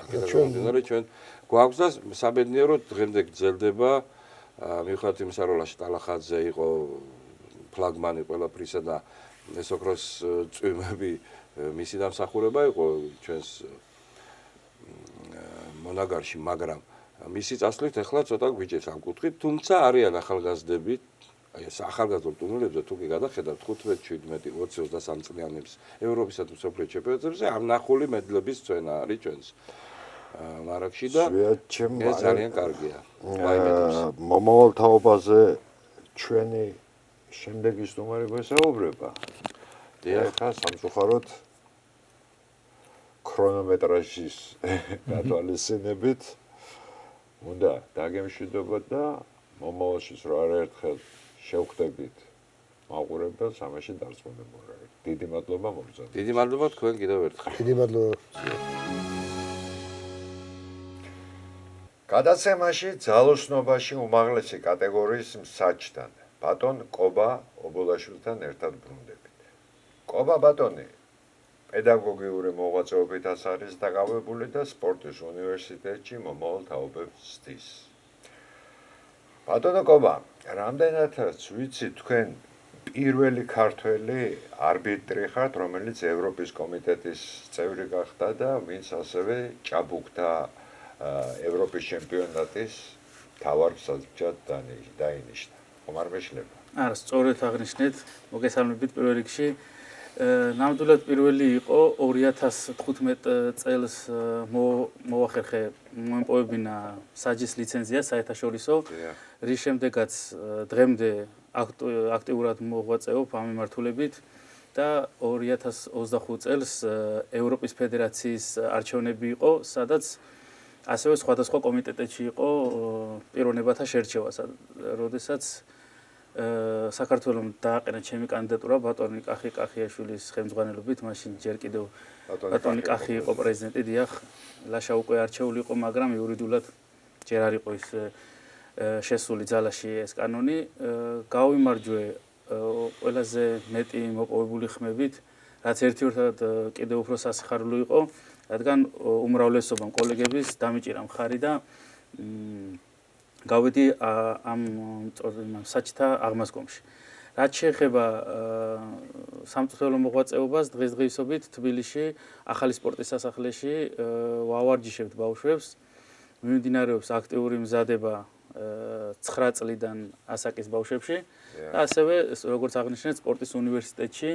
აქედან გამომდინარე ჩვენ გვაქვს და საბედნიეროდ დღემდე გრძელდება მიუხედავად იმისა რომ ლაშა ტალახაძე იყო ფლაგმანი ყველაფრისა და ეს ოქროს წვიმები მისი დამსახურება იყო ჩვენს მონაგარში მაგრამ მისი წასვლით ახლა ცოტა გვიჭერს ამ კუთხით თუმცა არიან ახალგაზრდები აი ეს ახალგაზრდა ტურნირებზე თუ კი გადახედავთ 15, 17, 20, 23 წლიანებს ევროპისა და მსოფლიო ჩემპიონატებზე ამნახული მედლების წვენა არის ჩვენს მარაგში და ეს ძალიან კარგია. მომავალ თაობაზე ჩვენი შემდეგი სტუმარი გვესაუბრება. ეხლა სამწუხაროდ ქრონომეტრაჟის გათვალისწინებით უნდა დაგემშვიდობოთ და მომავალში რა არაერთხელ შევხვდებით მაყურებელს ამაში დარწმუნებული ვარ. დიდი მადლობა მოგზაურობთ. დიდი მადლობა თქვენ კიდევ ერთხელ. დიდი მადლობა. გადაცემაში ძალოსნობაში უმაღლესი კატეგორიის მსაჯთან ბატონ კობა ობოლაშვილთან ერთად ბრუნდებით. კობა ბატონი პედაგოგიური მოღვაწეობითაც არის დაკავებული და სპორტის უნივერსიტეტში მომავალ თაობებს ცდის. ბატონო კობა, რამდენადაც ვიცი თქვენ პირველი ქართველი არბიტრი ხართ, რომელიც ევროპის კომიტეტის წევრი გახდა და ვინც ასევე ჭაბუკთა ევროპის ჩემპიონატის თავარ მსაჯად დაინიშნა. ხომ არ მეშლება? არა, სწორედ აღნიშნეთ, მოგესალმებით პირველ რიგში. ნამდვილად პირველი იყო 2015 წელს მოახერხე მომპოვებინა საჯის ლიცენზია საერთაშორისო, რის შემდეგაც დღემდე აქტიურად მოღვაწეობ ამ მიმართულებით და 2025 წელს ევროპის ფედერაციის არჩევნები იყო, სადაც ასევე სხვადასხვა კომიტეტებში იყო პიროვნებათა შერჩევა, როდესაც საქართველოს დააყენა ჩემი კანდიდატურა ბატონი კახი კახიაშვილის ხელმძღვანელობით, მაშინ ჯერ კიდევ ბატონი კახი იყო პრეზიდენტი, დიახ, ლაშა უკვე არჩეული იყო, მაგრამ იურიდულად ჯერ არ იყო ის შესული ძალაში ეს კანონი. გავიმარჯვე ყველაზე მეტი მოპოვებული ხმებით, რაც ერთ-ერთად კიდევ უფრო სასიხარულო იყო, რადგან უმრავლესობამ კოლეგების დამიჭირა მხარი და გავედი ამ საჩთა აღმასკომში. რაც შეეხება სამწვრთნელო მოღვაწეობას, დღესდღეობით თბილისში ახალი სპორტის სასახლეში ვავარჯიშებთ ბავშვებს. მიმდინარეობს აქტიური მზადება 9 წლიდან ასაკის ბავშვებში და ასევე როგორც აღნიშნეთ სპორტის უნივერსიტეტში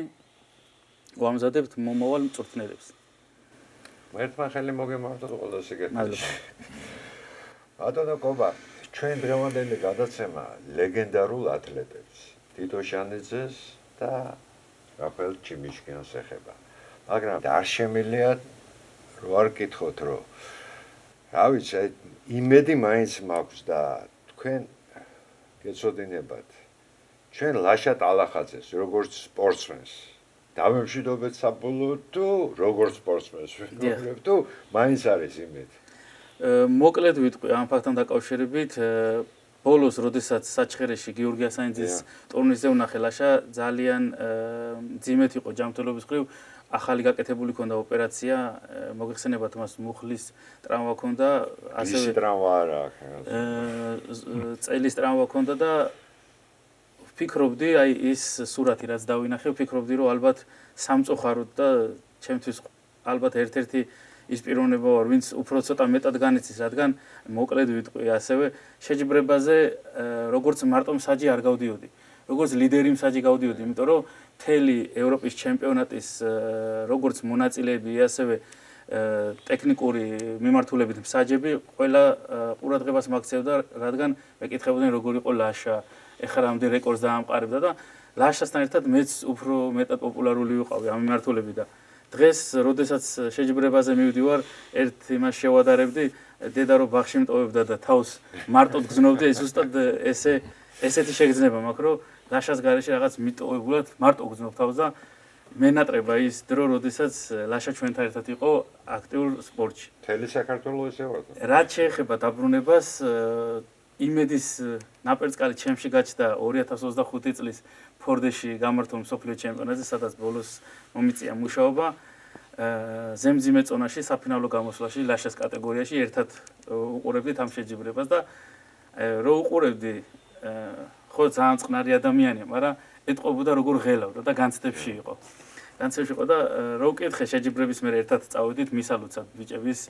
ვამზადებთ მომავალ მწვრთნელებს. ერთმა ხელი მოგემართოთ ყველა სიკეთეში. ბატონო კობა, ჩვენ დღევანდელი გადაცემა ლეგენდარულ ათლეტებს, თითო შანიძეს და რაფაელ ჩიმიშკიანს ეხება. მაგრამ არ შემიძლია რო არ კითხოთ, რომ რა ვიცი, იმედი მაინც მაქვს და თქვენ გეცოდინებათ. ჩვენ ლაშა ტალახაძეს როგორც სპორტსმენს დავემშვიდობეთ საბოლოოდ თუ როგორც სპორტსმენს ვიმეორებ თუ მაინც არის იმედი. მოკლედ ვიტყვი ამ ფაქტთან დაკავშირებით, ბოლოს, როდესაც საჩხერეში გიორგი ასანიძის ტურნირზე ვნახე ლაშა, ძალიან ძიმეთ იყო ჯანმრთელობის მხრივ, ახალი გაკეთებული ქონდა ოპერაცია, მოგეხსენებათ მას მუხლის ტრავმა ქონდა, ასევე ტრავმა არა აქვს. წელის ტრავმა ქონდა და ვფიქრობდი, აი ის სურათი რაც დავინახე, ვფიქრობდი, რომ ალბათ სამწუხაროდ და ჩემთვის ალბათ ერთ-ერთი ის პიროვნება ვარ, ვინც უფრო ცოტა მეტად განიცდის, რადგან მოკლედ ვიტყვი ასევე შეჯიბრებაზე როგორც მარტო მსაჯი არ გავდიოდი. როგორც ლიდერი მსაჯი გავდიოდი, იმიტომ რომ მთელი ევროპის ჩემპიონატის როგორც მონაწილეები, ასევე ტექნიკური მიმართულებით მსაჯები ყველა ყურადღებას მაქცევდა, რადგან მეკითხებოდნენ როგორ იყო ლაშა, ეხლა რამდენ რეკორდს დაამყარებდა და ლაშასთან ერთად მეც უფრო მეტად პოპულარული ვიყავი ამ მიმართულებით და დღეს, როდესაც შეჯიბრებაზე მივდივარ, ერთ იმას შევადარებდი, დედა რო ბაღში მტოვებდა და თავს მარტოდ გზნობდი, ზუსტად ესეთი შეგრძნება მაქვს, რომ ლაშას გარეშე რაღაც მიტოვებულად მარტო გზნობ თავს და მენატრება ის დრო, როდესაც ლაშა ჩვენთან ერთად იყო აქტიურ სპორტში. მთელი საქართველოს ესე ვარ. რაც შეეხება დაბრუნებას, იმედის ნაპერწკალი ჩემში გაჩნდა 2025 წლის ფორდეში გამართულ მსოფლიო ჩემპიონატზე, სადაც ბოლოს მომიწია მუშაობა. ზემძიმე წონაში საფინალო გამოსვლაში ლაშას კატეგორიაში ერთად უყურებდით ამ შეჯიბრებას და რო უყურებდი, ხო ძალიან წყნარი ადამიანია, მაგრამ ეტყობოდა როგორ ღელავდა და განცდებში იყო. განცდებში იყო და რო ვკითხე შეჯიბრების მერე ერთად წავედით მისალოცად ბიჭების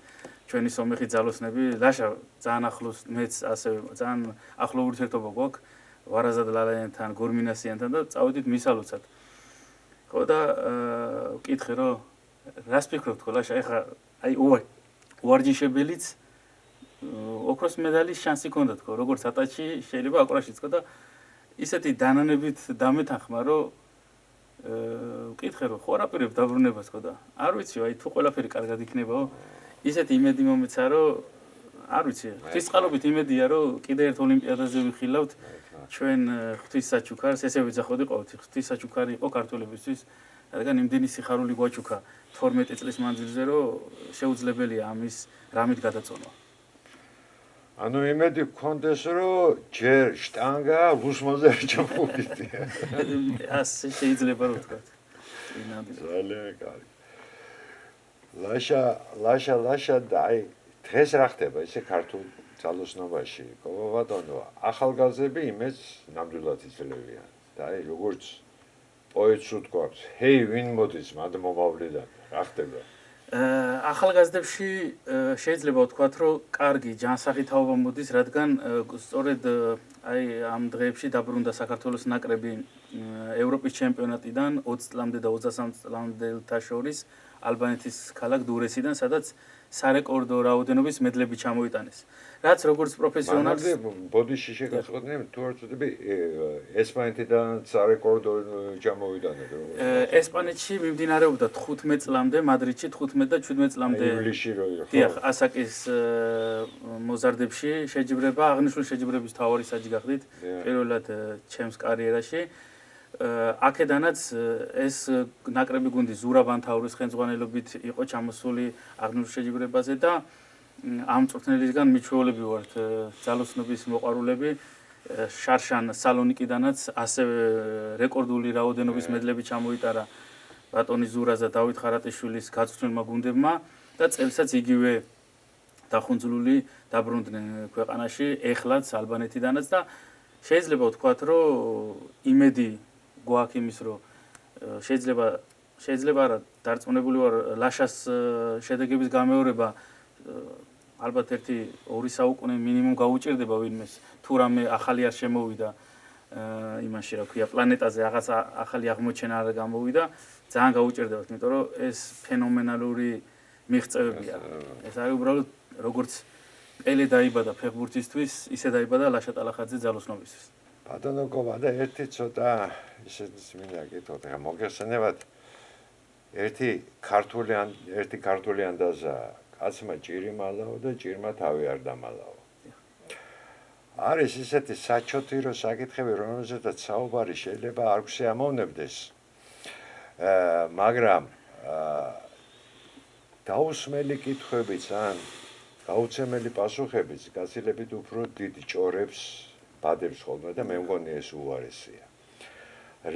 ჩვენი სომეხი ძალოსნები, ლაშა ძალიან ახლოს მეც ასევე ძალიან ახლო ურთიერთობა გვაქვს ვარაზად ლალაიანთან, გურმინასიანთან და წავედით მისალოცად. ხო და ვკითხე რომ რას ფიქრობთ ხო ლაშა, ეხლა აი უვარჯიშებელიც ოქროს მედალის შანსი ჰქონდა თქო, როგორც ატაჩი შეიძლება აკრაშიც თქო და ისეთი დანანებით დამეთანხმა, რომ ვკითხე რომ ხო არაპირებ დაბრუნებას თქო და არ ვიცი, აი თუ ყველაფერი კარგად იქნებაო, ისეთი იმედი მომეცა, რომ არ ვიცი, ღვთისწყალობით იმედია, რომ კიდე ერთ ოლიმპიადაზე ვიხილავთ ჩვენ ღვთისსაჩუქარს, ესე ვიძახოდი ყოველთვის, ღვთისსაჩუქარი იყო ქართველებისთვის, რადგან იმდენი სიხარული გვაჩუქა 12 წლის მანძილზე, რომ შეუძლებელია ამის რამით გადაწონა. ანუ იმედი გქონდეს, რომ ჯერ შტანგა ლუსმოზე ჩამოვიდია. ასე შეიძლება რომ ვთქვა. ძალიან კარგი. ლაშა და აი დღეს რა ხდება ესე ქართულ ძალოსნობაში? კობა ბატონო, ახალგაზრდები იმეც ნამდვილად იძლევიან. და აი როგორც პოეტს უთქვამს, ჰეი ვინ მოდის მად მომავლიდან, რა ხდება? ახალგაზრდებში შეიძლება ვთქვათ, რომ კარგი ჯანსაღი თაობა მოდის, რადგან სწორედ აი ამ დღეებში დაბრუნდა საქართველოს ნაკრები ევროპის ჩემპიონატიდან 20 წლამდე და 23 წლამდელთა შორის ალბანეთის ქალაქ დურესიდან, სადაც სარეკორდო რაოდენობის მედლები ჩამოიტანეს. რაც როგორც პროფესიონალს ბოდიში შეგახსოვდნენ თუ არ ვწდები ესპანეთიდან სარეკორდო ჩამოვიდანე ესპანეთში მიმდინარეობდა 15 წლამდე მადრიდში 15 და 17 წლამდე ივლისში რო იყო დიახ ასაკის მოზარდებში შეჯიბრება აღნიშნული შეჯიბრების თავარი საჯი გახდით პირველად ჩემს კარიერაში აქედანაც ეს ნაკრები გუნდი ზურაბანთაურის ხელმძღვანელობით იყო ჩამოსული აღნიშნულ შეჯიბრებაზე და ამ წვრთნელისგან მიჩვეულები ვართ ძალოსნობის მოყვარულები შარშან სალონიკიდანაც ასევე რეკორდული რაოდენობის მედლები ჩამოიტარა ბატონი ზურას და დავით ხარატიშვილის გაწვრთნილმა გუნდებმა და წელსაც იგივე დახუნძლული დაბრუნდნენ ქვეყანაში ეხლაც ალბანეთიდანაც და შეიძლება ვთქვათ რომ იმედი გვაქვს იმის რომ შეიძლება არა დარწმუნებული ვარ ლაშას შედეგების გამეორება ალბათ 1-2 საუკუნე მინიმუმ გაუჭირდება ვინმეს თუ რამე ახალი არ შემოვიდა იმაში რა ქვია პლანეტაზე რაღაც ახალი აღმოჩენა არ გამოვიდა ძალიან გაუჭირდებათ იმიტომ რომ ეს ფენომენალური მიღწევებია ეს არის უბრალოდ როგორც პელე დაიბადა ფეხბურთისთვის ისე დაიბადა ლაშა ტალახაძე ძალოსნობისთვის ბატონო კობა და ერთი ცოტა ისე მინდა გითხრათ ხა მოგეხსენებათ ერთი ქართული ანდაზა კაცმა ჭირი მალაო და ჭირმა თავი არ დამალაო. არის ისეთი საჩოთირო საკითხები, რომელზედაც საუბარი შეიძლება არ გვსიამოვნებდეს. მაგრამ დაუსმელი კითხვებიც ან გაუცემელი პასუხებიც გაცილებით უფრო დიდ ჭორებს ბადებს ხოლმე და მე მგონი ეს უარესია.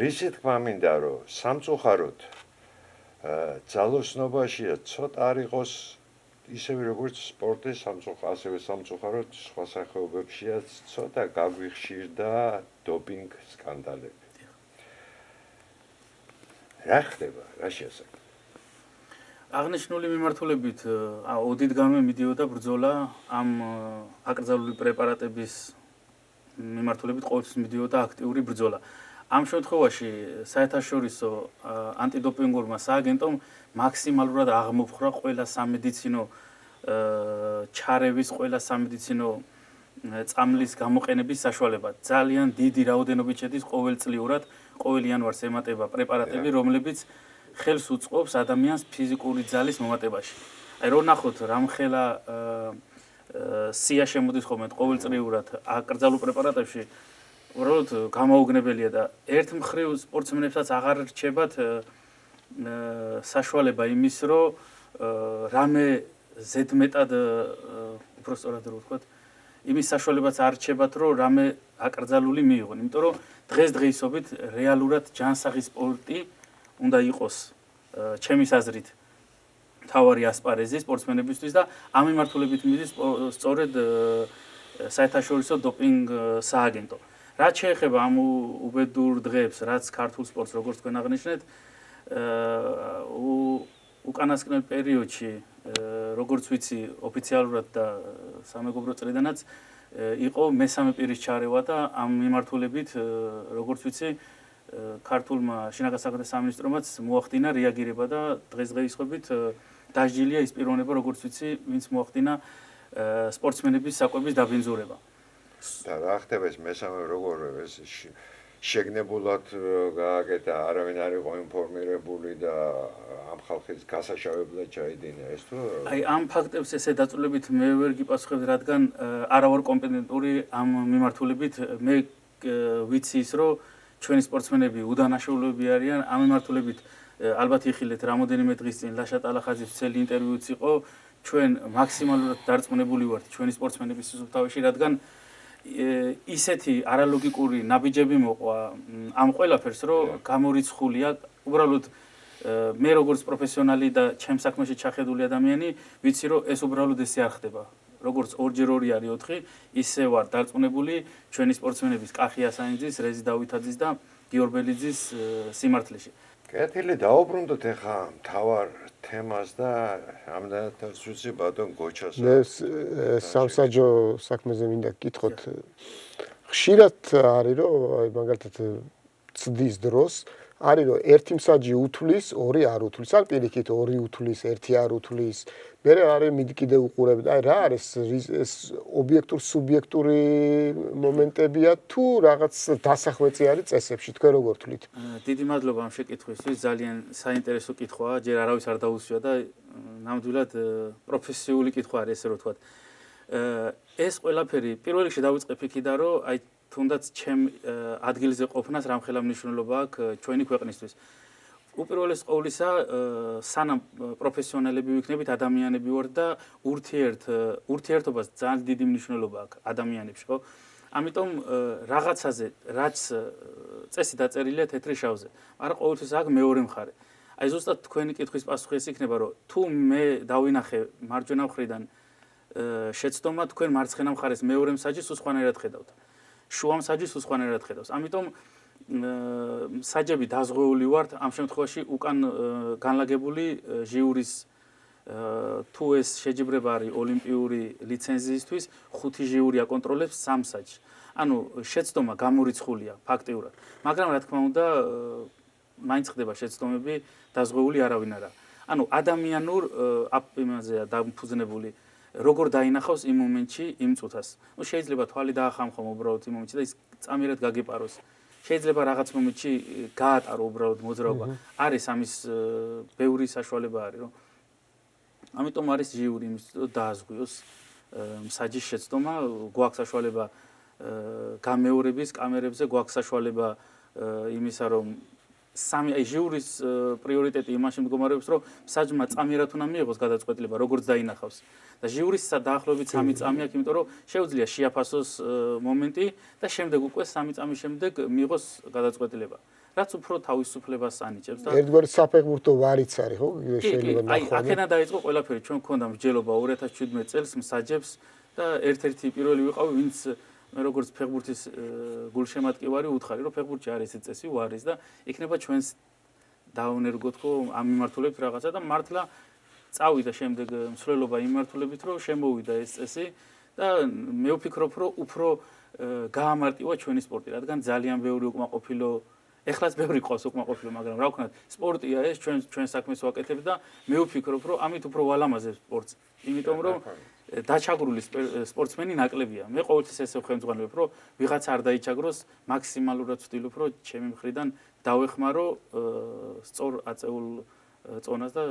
რისი თქმა მინდა რომ სამწუხაროდ ძალოსნობაშია ცოტა არ იყოს ისევე როგორც სპორტის ასევე სამწუხაროდ სხვა სახეობებშია ცოტა გაგვიხშირდა დოპინგ სკანდალები. რა ხდება? რა შეასაკ? აღნიშნული მიმართულებით ოდითგანვე მიდიოდა ბრძოლა ამ აკრძალული პრეპარატების მიმართულებით ყოველთვის მიდიოდა აქტიური ბრძოლა. ამ შემთხვევაში საერთაშორისო ანტიდოპინგურმა სააგენტომ მაქსიმალურად აღმოფხვრა ყველა სამედიცინო ჩარევის, ყველა სამედიცინო წამლის გამოყენების საშუალება. ძალიან დიდი რაოდენობით შედის ყოველწლიურად, ყოველ იანვარს ემატება პრეპარატები, რომლებიც ხელს უწყობს ადამიანს ფიზიკური ძალის მომატებაში. აი რო ნახოთ რამხელა სია შემოდის ხოლმე ყოველწლიურად აკრძალულ პრეპარატებში უბრალოდ გამოუგნებელია და ერთ მხრივ სპორტსმენებსაც აღარ რჩებათ საშუალება იმის რომ რამე ზედმეტად უბრალოდ რო ვთქვათ იმის საშუალებაც არ რჩებათ რომ რამე აკრძალული მიიღონ იმიტომ რომ დღესდღეობით რეალურად ჯანსაღი სპორტი უნდა იყოს ჩემის აზრით თავარი ასპარეზი სპორტსმენებისთვის და ამ მიმართულებით მიდის სწორედ საერთაშორისო დოპინგ სააგენტო რაც შეეხება ამ უბედურ დღეებს რაც ქართულ სპორტს როგორც თქვენ აღნიშნეთ უკანასკნელ პერიოდში როგორც ვიცი ოფიციალურად და სამეგობრო წრიდანაც იყო მესამე პირის ჩარევა და ამ მიმართულებით როგორც ვიცი ქართულმა შინაგან საქმეთა სამინისტრომაც მოახდინა რეაგირება და დღესდღეობით დასჯილია ის პიროვნება როგორც ვიცი ვინც მოახდინა სპორტსმენების საკვების დაბინძურება და რა ხდება ეს მესამე როგორ ეს შეგნებულად გააკეთა არავინ არ იყო ინფორმირებული და ამ ხალხის გასაშავებლად ჩაიდინა ეს თუ აი ამ ფაქტებს ესე დაწვრილებით მე ვერ გიპასუხებდი რადგან არა ვარ კომპეტენტური ამ მიმართულებით მე ვიცი ის რომ ჩვენი სპორტსმენები უდანაშაულები არიან ამ მიმართულებით ალბათ იხილეთ რამოდენიმე დღის წინ ლაშა ტალახაძის ცელი ინტერვიუც იყო ჩვენ მაქსიმალურად დარწმუნებული ვართ ჩვენი სპორტსმენების სისუფთავეში რადგან ისეთი არალოგიკური ნაბიჯები მოყვა ამ ყველაფერს რომ გამორიცხულია უბრალოდ მე როგორც პროფესიონალი და ჩემ საქმეში ჩახედული ადამიანი ვიცი რომ ეს უბრალოდ ესე არ ხდება როგორც 2x2 არის 4 ისე ვარ დარწმუნებული ჩვენი სპორტსმენების კახი ასანიძის რეზი დავითაძის და გიორბელიძის სიმართლეში კეთილი დაუბრუნდოთ ახლა მთავარ თემას და ამდენად ვიცი ბატონ გოჩას მე სამსაჯო საქმეზე მინდა გითხოთ ხშირად არის რომ აი მაგალითად ცდის დროს არის რომ ერთი მსაჯი უთვლის, ორი არ უთვლის, ან პირიქით ორი უთვლის, ერთი არ უთვლის. მე არის მიდი კიდე უყურებთ. აი რა არის ეს ობიექტურ სუბიექტური მომენტებია თუ რაღაც დასახვეწი არის წესებში, თქვენ როგორ თვლით? დიდი მადლობა ამ შეკითხვისთვის, ძალიან საინტერესო კითხვაა, ჯერ არავის არ დაუსვია და ნამდვილად პროფესიული კითხვა არის ესე რომ ვთქვათ. ეს ყველაფერი პირველ რიგში დავიწყებ იქიდან რომ აი თუნდაც ჩემ ადგილზე ყოფნას რამხელა მნიშვნელობა აქვს ჩვენი ქვეყნისთვის. უპირველეს ყოვლისა, სანამ პროფესიონალები ვიქნებით, ადამიანები ვართ და ურთიერთობას ძალიან დიდი მნიშვნელობა აქვს ადამიანებში, ხო? ამიტომ რაღაცაზე, რაც წესი დაწერილია თეთრი შავზე, მაგრამ ყოველთვის აქვს მეორე მხარე. აი ზუსტად თქვენი კითხვის პასუხი ეს იქნება, რომ თუ მე დავინახე მარჯვენა მხრიდან შეცდომა, თქვენ მარცხენა მხარეს მეორე მსაჯის უსხვანაირად ხედავთ. შუა მსაჯის უსხვანაირად ხედავს. ამიტომ საჯები დაზღვეული ვართ ამ შემთხვევაში უკან განლაგებული ჟიურის თუ ეს შეჯიბრება არის ოლიმპიური ლიცენზიისთვის, 5 ჟიური აკონტროლებს 3 საჯს. ანუ შეცდომა გამორიცხულია ფაქტიურად. მაგრამ რა თქმა უნდა, მაინც ხდება შეცდომები დაზღვეული არავინ არა. ანუ ადამიანურ იმაზეა დამფუძნებული როგორ დაინახავს იმ მომენტში იმ წუთას. ნუ შეიძლება თვალი დაახამხო უბრალოდ იმ მომენტში და ის წამიერად გაგეპაროს. შეიძლება რაღაც მომენტში გაატარო უბრალოდ მოძრაობა. არის ამის ბევრი საშუალება არის, რომ ამიტომ არის ჟიური იმის დააზღვიოს მსაჯის შეცდომა, გვაქვს საშუალება გამეორების კამერებზე, გვაქვს საშუალება იმისა, რომ სამი აი ჟიურის პრიორიტეტი იმაში მდგომარეობს, რომ მსაჯმა წამიერად უნდა მიიღოს გადაწყვეტილება, როგორც დაინახავს. და ჟიურის დაახლოებით 3 წამი აქვს, იმიტომ რომ შეუძლია შეაფასოს მომენტი და შემდეგ უკვე 3 წამის შემდეგ მიიღოს გადაწყვეტილება. რაც უფრო თავისუფლებას ანიჭებს და ერთგვარი საფეხბურთო ვარიც არის, ხო? შეიძლება აი აქედან დაიწყო ყველაფერი, ჩვენ გქონდა მსჯელობა 2017 წელს მსაჯებს და ერთ-ერთი პირველი ვიყავი, ვინც მე როგორც ფეხბურთის გულშემატკივარი უთხარი, რომ ფეხბურთში არის ეს წესი, უარის და იქნება ჩვენს დაუნერგოთ ხო ამ მიმართულებით რაღაცა და მართლა წავიდა შემდეგ მსვლელობა იმ მიმართულებით, რომ შემოვიდა ეს წესი და მე ვფიქრობ, რომ უფრო გაამარტივა ჩვენი სპორტი, რადგან ძალიან ბევრი უკმაყოფილო ეხლაც ბევრი ყავს უკმაყოფილო, მაგრამ რა ვქნათ, სპორტია ეს, ჩვენ საქმეს ვაკეთებთ და მე ვფიქრობ, რომ ამით უფრო ვალამაზებს სპორტს. იმიტომ რომ დაჩაგრული სპორტსმენი ნაკლებია. მე ყოველთვის ესე ვხემძღვანებებ, რომ ვიღაცა არ დაიჩაგროს, მაქსიმალურად ვცდილობ, რომ ჩემი მხრიდან დავეხმარო სწორ აწეულ წონას და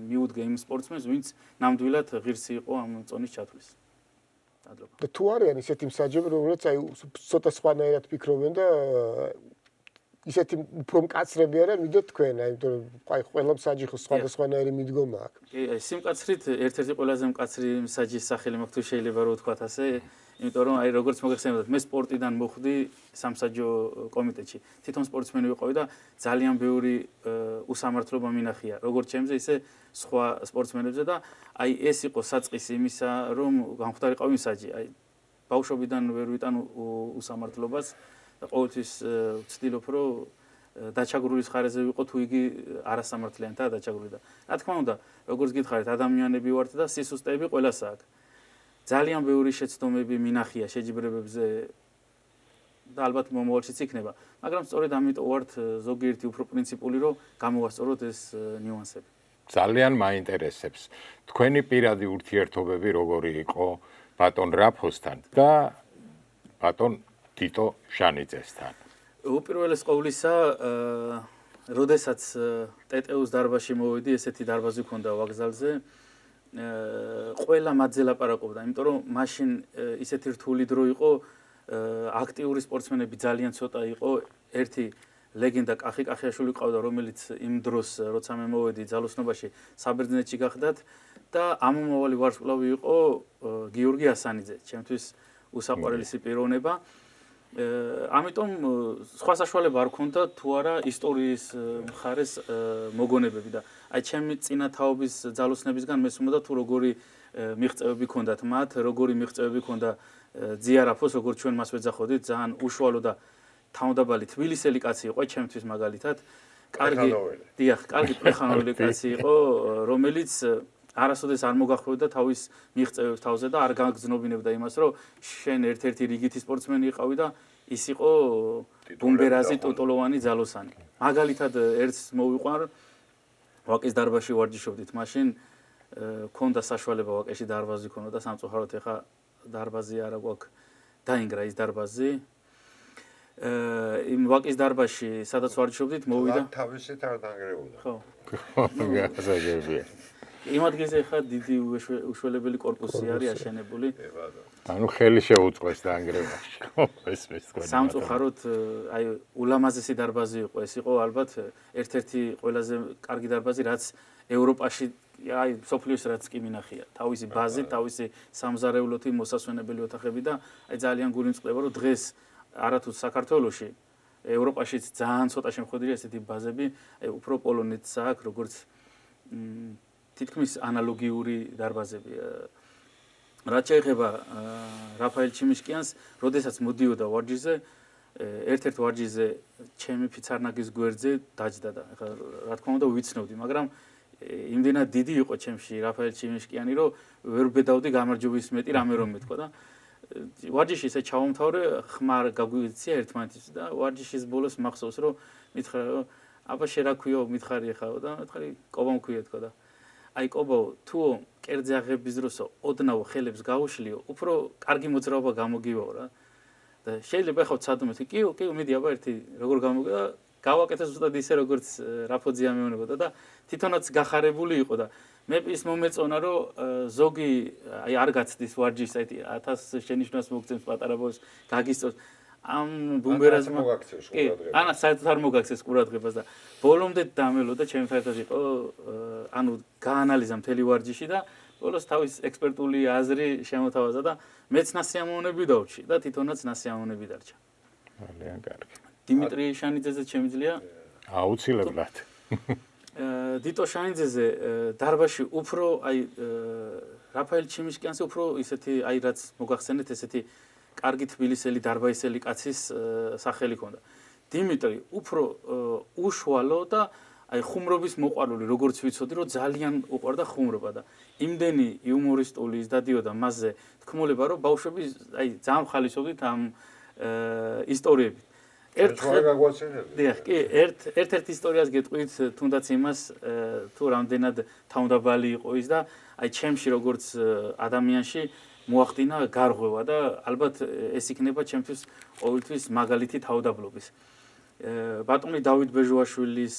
მიუდგე იმ სპორტსმენს, ვინც ნამდვილად ღირსი იყო ამ წონის ჩათვლის. და თუ არიან ისეთი მსაჯები, რომლებიც აი ცოტა სხვანაირად ფიქრობენ და ისეთი უფრო მკაცრები არიან, ვიდრე თქვენ, აი იმიტომ რომ აი ყველა მსაჯი ხო სხვადასხვანაირი მიდგომა აქვს. კი, აი სიმკაცრით ერთ-ერთი ყველაზე მკაცრი მსაჯის სახელი მაქვს, თუ შეიძლება რომ ვთქვათ ასე, იმიტომ რომ აი როგორც მოგეხსენებათ, მე სპორტიდან მოხვდი სამსაჯო კომიტეტში. თვითონ სპორტსმენი ვიყავი და ძალიან ბევრი უსამართლობა მინახია, როგორც ჩემზე, ისე სხვა სპორტსმენებზე და აი ეს იყო საწყისი იმისა, რომ გამختارიყავი მსაჯი. აი ბავშვობიდან ვერ ვიტან უსამართლობას და ყოველთვის ვცდილობ, რომ დაჩაგრულის ხარეზე ვიყო, თუ იგი არასამართლიანთაა დაჩაგრული და რა თქმა უნდა, როგორც გითხარით, ადამიანები ვართ და სისუსტეები ყველას აქვს. ძალიან ბევრი შეცდომები მინახია შეჯიბრებებზე და ალბათ მომავალშიც იქნება, მაგრამ სწორედ ამიტომ ვართ ზოგიერთი უფრო პრინციპული, რომ გამოვასწოროთ ეს ნიუანსები. ძალიან მაინტერესებს თქვენი პირადი ურთიერთობები როგორი იყო ბატონ რაფოსთან და ბატონ თიტო შანიძესთან. უპირველეს ყოვლისა, როდესაც ტეტეუს დარბაზში მოვედი, ესეთი დარბაზი ქონდა ვაგზალზე, ყველა მათზე ლაპარაკობდა, იმიტომ რომ მაშინ ისეთი რთული დრო იყო, აქტიური სპორტსმენები ძალიან ცოტა იყო, ერთი ლეგენდა კახი კახიაშვილი ყავდა, რომელიც იმ დროს, როცა მე მოვედი ძალოსნობაში, საბერძნეთში გახდათ და ამომავალი ვარსკვლავი იყო გიორგი ასანიძე, ჩემთვის უსაყვარლესი პიროვნება. ამიტომ სხვა საშუალება არ ქონდა თუ არა ისტორიის მხარეს მოგონებები და აი ჩემი წინათაობის ძალოსნებისგან მესმოდა თუ როგორი მიღწევები ქონდათ მათ, როგორი მიღწევები ქონდა ძიარაფოს, როგორც ჩვენ მას ვეძახოდით, ძალიან უშუალო და თავდაბალი თბილისელი კაცი იყო ჩემთვის მაგალითად. კარგი, დიახ, კარგი პრეხანოველი კაცი იყო, რომელიც არასოდეს არ მოგახვევდა თავის მიღწევებს თავზე და არ გაგზნობინებდა იმას, რომ შენ ერთ-ერთი რიგითი სპორტსმენი იყავი და ის იყო ბუმბერაზი ტუტოლოვანი ძალოსანი. მაგალითად ერთს მოვიყვარ ვაკის დარბაზში ვარჯიშობდით, მაშინ ქონდა საშუალება ვაკეში დარბაზი ქონოდა და სამწუხაროდ ეხა დარბაზი არა გვაქვს დაინგრა ის დარბაზი. იმ ვაკის დარბაზში სადაც ვარჯიშობდით მოვიდა თავისით არ დაანგრეულა. ხო. გასაგებია. იმ ადგილზე ეხა დიდი უშველებელი კორპუსი არის აშენებული. ანუ ხელი შეუწყეს დაანგრევაში. ეს თქვა. სამწუხაროდ აი ულამაზესი დარბაზი იყო, ეს იყო ალბათ ერთ-ერთი ყველაზე კარგი დარბაზი, რაც ევროპაში აი სოფლიოს რაც კი მინახია. თავისი ბაზით, თავისი სამზარეულოთი მოსასვენებელი ოთახები და აი ძალიან გული მწყდება, რომ დღეს არათუ საქართველოში ევროპაშიც ძალიან ცოტა შემოხვედრია ესეთი ბაზები, აი უფრო პოლონეთს აქვს როგორც თითქმის ანალოგიური დარბაზები. რაც შეეხება რაფაელ ჩიმიშკიანს, როდესაც მოდიოდა ვარჯიშზე, ერთ-ერთ ვარჯიშზე ჩემი ფიცარნაგის გვერდზე დაჯდა და ეხლა რა თქმა უნდა ვიცნობდი, მაგრამ იმდენად დიდი იყო ჩემში რაფაელ ჩიმიშკიანი, რომ ვერ ვბედავდი გამარჯვების მეტი რამე რომ მეთქვა და ვარჯიში ისე ჩავამთავრე, ხმარ გაგვიცია ერთმანეთის და ვარჯიშის ბოლოს მახსოვს, რომ მითხრა, რომ აბა შე რა ქვიო, მითხარი ხაო და მითხარი კობა მქვია თქო და აი კობო თუ კერძე აღების დროსო ოდნავ ხელებს გაუშლიო, უფრო კარგი მოძრაობა გამოგივაო რა. და შეიძლება ხო ცადმეთ, კიო, მიდი აბა ერთი როგორ გამოგა გავაკეთე ზუსტად ისე როგორც რაფოძია მეუბნებოდა და თვითონაც გახარებული იყო და მე ის მომეწონა რომ ზოგი აი არ გაცდის ვარჯიშს აი 1000 შენიშვნას მოგცემს პატარა ბოს გაგისწორს ამ ბუმბერაზმა კი ანა საერთოდ არ მოგაქცეს ყურადღებას და ბოლომდე დამელოდა ჩემი საერთოდ იყო ანუ გაანალიზა მთელი ვარჯიში და ბოლოს თავის ექსპერტული აზრი შემოთავაზა და მეც ნასიამოვნები დავჭი და თვითონაც ნასიამოვნები დარჩა. ძალიან კარგი. დიმიტრი შანიძეზე შემიძლია? აუცილებლად. დიტო შანიძეზე დარბაზში უფრო აი რაფაელ ჩიმიშკიანზე უფრო ისეთი აი რაც მოგახსენეთ ესეთი კარგი თბილისელი დარბაზელი კაცის სახელი ჰქონდა. დიმიტრი უფრო უშუალო და აი ხუმრობის მოყვარული როგორც ვიცოდი რომ ძალიან უყვარდა ხუმრობა და იმდენი იუმორისტული ის დადიოდა მასზე თქმულება რომ ბავშვები აი ძალიან ხალისობდით ამ ისტორიებით. ერთ ისტორიას გეტყვით თუნდაც იმას თუ რამდენად თავმდაბალი იყო ის და აი ჩემში როგორც ადამიანში მოახდინა გარღვევა და ალბათ ეს იქნება ჩემთვის ყოველთვის მაგალითი თავდაბლობის. ბატონი დავით ბეჟუაშვილის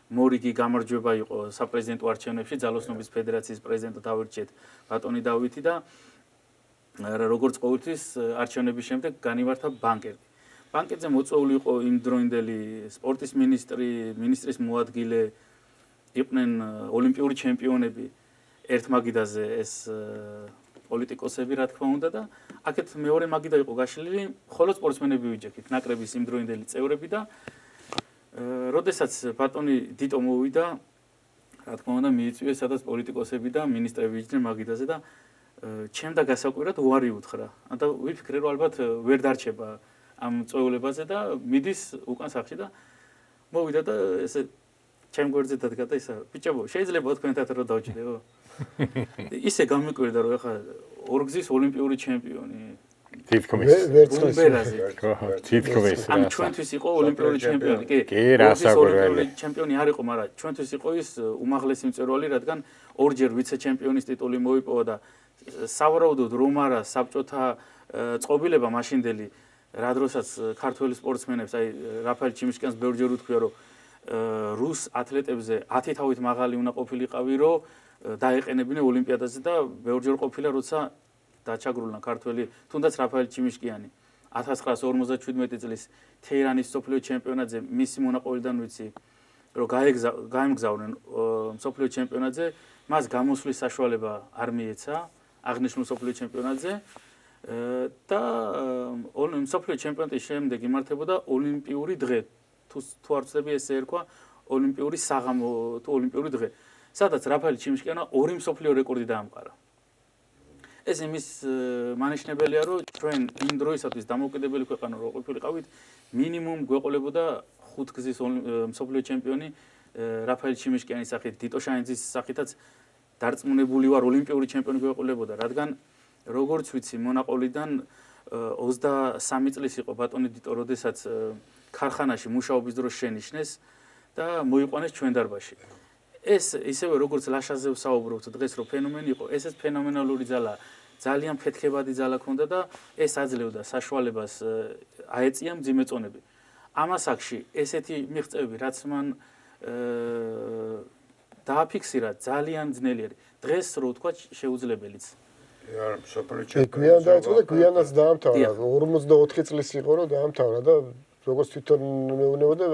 მორიგი გამარჯვება იყო საპრეზიდენტო არჩევნებში ძალოსნობის ფედერაციის პრეზიდენტად ავირჩიეთ ბატონი დავითი და როგორც ყოველთვის არჩევნების შემდეგ განივართა ბანკეტი. ბანკეტზე მოწვეული იყო იმ დროინდელი სპორტის მინისტრის მოადგილე იყვნენ ოლიმპიური ჩემპიონები ერთ მაგიდაზე ეს პოლიტიკოსები რა თქმა უნდა და აქეთ მეორე მაგიდა იყო გაშლილი ხოლო სპორტსმენები ვიჯექით ნაკრების იმ დროინდელი წევრები და როდესაც ბატონი დიტო მოვიდა რა თქმა უნდა მიიწვიეს სადაც პოლიტიკოსები და მინისტრები იჯდნენ მაგიდაზე და ჩემ და გასაკვირად უარი უთხრა და ვიფიქრე რომ ალბათ ვერ დარჩება ამ წვეულებაზე და მიდის უკან სახში და მოვიდა და ესე ჩემ გვერდზე დადგა და ისა ბიჭებო შეიძლება თქვენთან რომ დავჭიდეო ისე გამიკვირდა რომ ეხა ორგზის ოლიმპიური ჩემპიონი თითქმის ამ ჩვენთვის იყო ოლიმპიური ჩემპიონი კი ოლიმპიური ჩემპიონი არ იყო მაგრამ ჩვენთვის იყო ის უმაღლესი მწვერვალი რადგან ორჯერ ვიცე ჩემპიონის ტიტული მოიპოვა და სავარაუდოდ რომ არა საბჭოთა წყობილება მაშინდელი რა დროსაც ქართველი სპორტსმენებს აი რაფაელ ჩიმიშკიანს ბევრჯერ უთქვია რომ რუს ათლეტებზე 10 თავით მაღალი უნდა ყოფილიყავი რომ დაეყენებინა ოლიმპიადაზე და ბევრჯერ ყოფილა როცა დაჩაგრულა ქართველი თუნდაც რაფაელ ჩიმიშკიანი 1957 წლის თეირანის სოფლიო ჩემპიონატზე მისი მონაყოლიდან ვიცი რომ გაემგზავრნენ სოფლიო ჩემპიონატზე მას გამოსვლის საშუალება არ მიეცა აღნიშნულ სოფლიო ჩემპიონატზე და სოფლიო ჩემპიონატის შემდეგ იმართებოდა ოლიმპიური დღე თუ არ ვცდები ესე ერქვა ოლიმპიური საღამო თუ ოლიმპიური დღე სადაც რაფაელ ჩიმიშკიანმა ორი მსოფლიო რეკორდი დაამყარა. ეს იმის მანიშნებელია, რომ ჩვენ იმ დროისათვის დამოუკიდებელი ქვეყანა რო ყოფილიყავით, მინიმუმ გვეყოლებოდა 5 გზის მსოფლიო ჩემპიონი რაფაელ ჩიმიშკიანის სახით, დიტო შანიძის სახითაც დარწმუნებული ვარ ოლიმპიური ჩემპიონი გვეყოლებოდა, რადგან როგორც ვიცი, მონაყოლიდან 23 წლის იყო ბატონი დიტო, როდესაც ქარხანაში მუშაობის დროს შენიშნეს და მოიყვანეს ჩვენ დარბაზში. ეს ისევე როგორც ლაშაზე ვსაუბრობთ დღეს, რომ ფენომენი იყო, ესეც ფენომენალური ძალა, ძალიან ფეთქებადი ძალა ქონდა და ეს აძლევდა საშუალებას აეწია მძიმე წონები. ამას აქში ესეთი მიღწევები, რაც მან დააფიქსირა, ძალიან ძნელი არის. დღეს რო ვთქვა შეუძლებელიც. გვიან დაიწყო და გვიანაც დაამთავრა. 44 წლის იყო რომ დაამთავრა და როგორც თვითონ მეუბნებოდა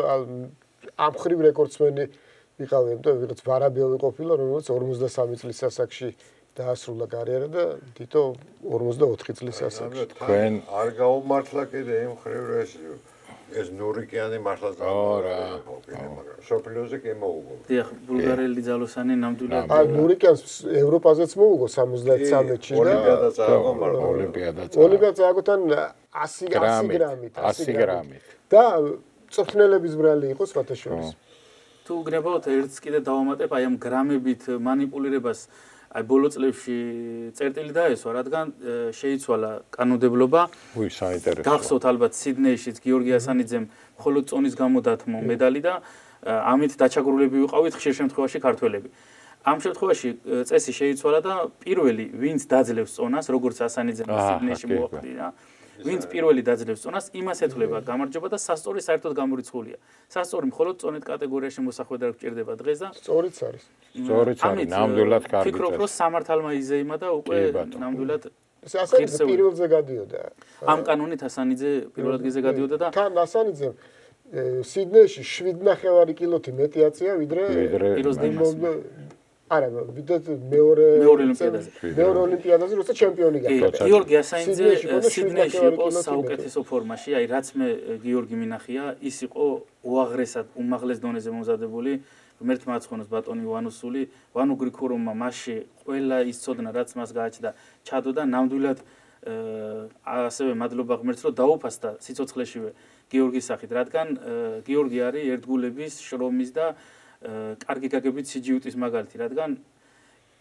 ამ ხრივ რეკორდსმენი ვიყავი და ვიღაც ვარაბიოვი ყოფილა, რომელიც 53 წლის ასაკში დაასრულა კარიერა და თითო 44 წლის ასაკში. თქვენ არ გაუმართლა კიდე იმ ხრივ ეს ნურიკიანი მართლა მაგრამ სოფლიოზე კი მოუგო. დიახ, ბულგარელი ძალოსანი ნამდვილად ნურიკიანს ევროპაზეც მოუგო 73-ში და ოლიმპიადაც ააგო მაგრამ ოლიმპიადაც ააგოთან 100 გრამით. და წვრთნელების ბრალი იყო სხვათა შორის. თუ გნებავთ ერთს კიდე დავამატებ აი ამ გრამებით მანიპულირებას აი ბოლო წლებში წერტილი დაესვა, რადგან შეიცვალა კანონმდებლობა. საინტერესოა. გახსოვთ ალბათ სიდნეიშიც გიორგი ასანიძემ მხოლოდ წონის გამო დათმო მედალი და ამით დაჩაგრულები ვიყავით ხშირ შემთხვევაში ქართველები. ამ შემთხვევაში წესი შეიცვალა და პირველი ვინც დაძლევს წონას, როგორც ასანიძემ სიდნეიში მოახდინა, ვინც პირველი დაძლევს წონას, იმას ეთვლება გამარჯვება და სასწორი საერთოდ გამორიცხულია. სასწორი მხოლოდ წონით კატეგორიაში მოსახვედრ არ გჭირდება დღეს და სწორიც არის. სწორიც არის, ნამდვილად კარგი. ფიქრობ, რომ სამართალმა იზეიმა და უკვე ნამდვილად ასანიძე პირველზე გადიოდა. ამ კანონით ასანიძე პირველ ადგილზე გადიოდა და თან ასანიძემ სიდნეიში 7.5 კილოთი მეტი აწია ვიდრე პიროს დიმას. არა, ვიდრე მეორე ოლიმპიადაზე, როცა ჩემპიონი გახდა. გიორგი ასანიძე სიდნეიში იყო საუკეთესო ფორმაში, აი რაც მე გიორგი მინახია, ის იყო უაღრესად უმაღლეს დონეზე მომზადებული. ღმერთმა აცხონოს ბატონი ვანუსული, ვანუ გრიქუროვმა მასში ყველა ის ცოდნა, რაც მას გააჩნდა, ჩადოდა ნამდვილად ასევე მადლობა ღმერთს, რომ დაუფასდა სიცოცხლეშივე გიორგის სახით, რადგან გიორგი არის ერთგულების, შრომის და კარგი გაგებით სიჯიუტის მაგალითი, რადგან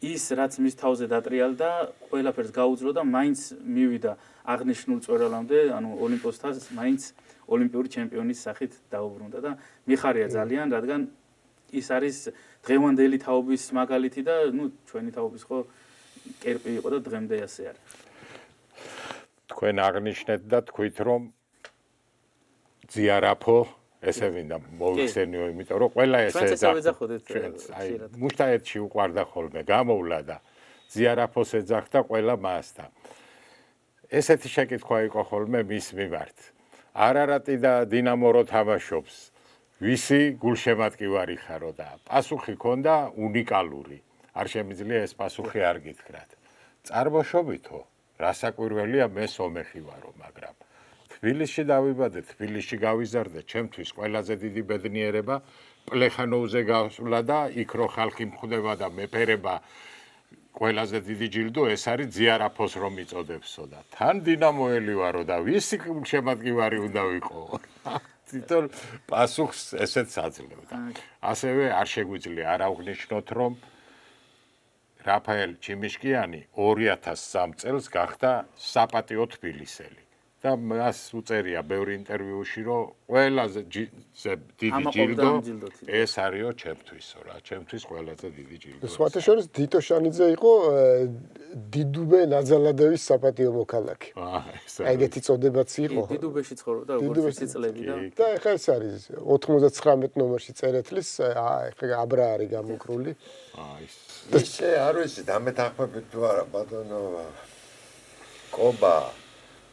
ის რაც მის თავზე დატრიალდა, ყველაფერს გაუძლო და მაინც მივიდა აღნიშნულ წვერალამდე, ანუ ოლიმპოსთან მაინც ოლიმპიური ჩემპიონის სახით დაუბრუნდა და მიხარია ძალიან, რადგან ის არის დღევანდელი თაობის მაგალითი და ჩვენი თაობის ხო კერპი იყო და დღემდე ასე არის. თქვენ აღნიშნეთ და თქვით რომ ზიარაფო ესე მინდა მოვიხსენიო, იმიტომ რომ ყველა ესე ეძახოთ. აი მუშტაეთში უყარდა ხოლმე, გამოვლა და ზიარაფოს ეძახდა ყველა მასთან. ესეთი შეკითხვა იყო ხოლმე მის მიმართ. არარატი და დინამო რო თამაშობს, ვისი გულშემატკივარი ხარო და პასუხი ჰქონდა უნიკალური. არ შემიძლია ეს პასუხი არ გითხრათ. წარმოშობითო, რასაკვირველია, მე სომეხი ვარო, მაგრამ თბილისში დავიბადე, თბილისში გავიზარდე, ჩემთვის ყველაზე დიდი ბედნიერება პლეხანოვზე გავსვლა და იქ რო ხალხი მხვდება და მეფერება ყველაზე დიდი ჯილდო ეს არის ზიარაფოს რომ იწოდებსო და თან დინამოელი ვარო და ვისი შემატკივარი უნდა ვიყო. თვითონ პასუხს ესეც აძლევდა. ასევე არ შეგვიძლია არ აღვნიშნოთ რომ რაფაელ ჩიმიშკიანი 2003 წელს გახდა საპატიო თბილისელი. და მას უწერია ბევრი ინტერვიუში, რომ ყველაზე დიდი ჯილდო ეს არისო ჩემთვისო რა, ჩემთვის ყველაზე დიდი ჯილდო. სხვათა შორის დიტო შანიძე იყო დიდუბე ნაძალადევის საპატიო მოქალაქე. ეგეთი წოდებაც იყო. დიდუბეში ცხოვრობდა როგორც წლები და ეხლა ეს არის 99 ნომერში წერეთლის ეხლა აბრა არის გამოკრული. ისე არ ვიცი, დამეთანხმებით თუ არა ბატონო კობა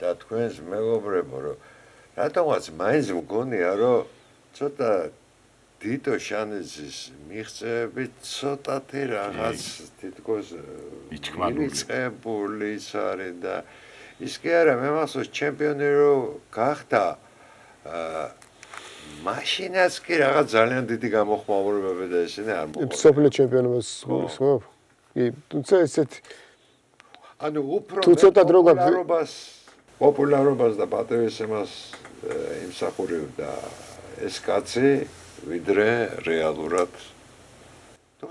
და თქვენს მეგობრებო, რომ რატომაც მაინც მგონია, რომ ცოტა დიტო შანიძის მიღწევები ცოტათი რაღაც თითქოს მიწყებული არის და ის კი არა, მე მახსოვს ჩემპიონი რო გახდა, მაშინაც კი რაღაც ძალიან დიდი გამოხმაურებები და ისინი არ მოყოლია. სოფლიო ჩემპიონობას გულისხმობ? კი, თუმცა ესეთ ანუ უფრო პოპულარობას და პატივისცემას იმსახურებდა ეს კაცი, ვიდრე რეალურად.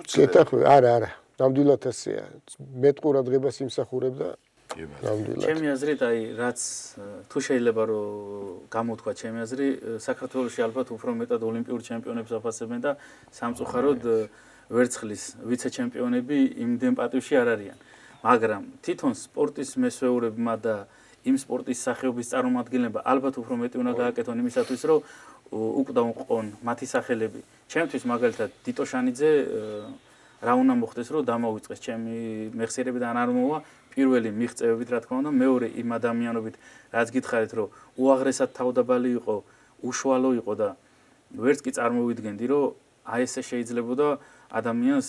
კეთახმე, არა. ნამდვილად ასეა. მეტ ყურადღებას იმსახურებდა. ნამდვილად. ჩემი აზრით, აი, რაც თუ შეიძლება რომ გამოთქვა ჩემი აზრი, საქართველოში ალბათ უფრო მეტად ოლიმპიურ ჩემპიონებს აფასებენ და სამწუხაროდ ვერცხლის ვიცე-ჩემპიონები იმდენ პატივში არ არიან. მაგრამ თვითონ სპორტის მესვეურებმა და იმ სპორტის სახეობის წარმომადგენლებმა ალბათ უფრო მეტი უნდა გააკეთონ იმისათვის, რომ უკვდავმყოფონ მათი სახელები. ჩემთვის მაგალითად დიტო შანიძე რა უნდა მოხდეს, რომ დამოუწყეს ჩემი მეხსიერებიდან არ მოვა პირველი მიღწევებით, რა თქმა უნდა, მეორე იმ ადამიანობით, რაც გითხარით, რომ უაღრესად თავდაბალი იყო, უშუალო იყო და ვერც კი წარმოვიდგენდი, რომ აი ესე შეიძლებოდა ადამიანს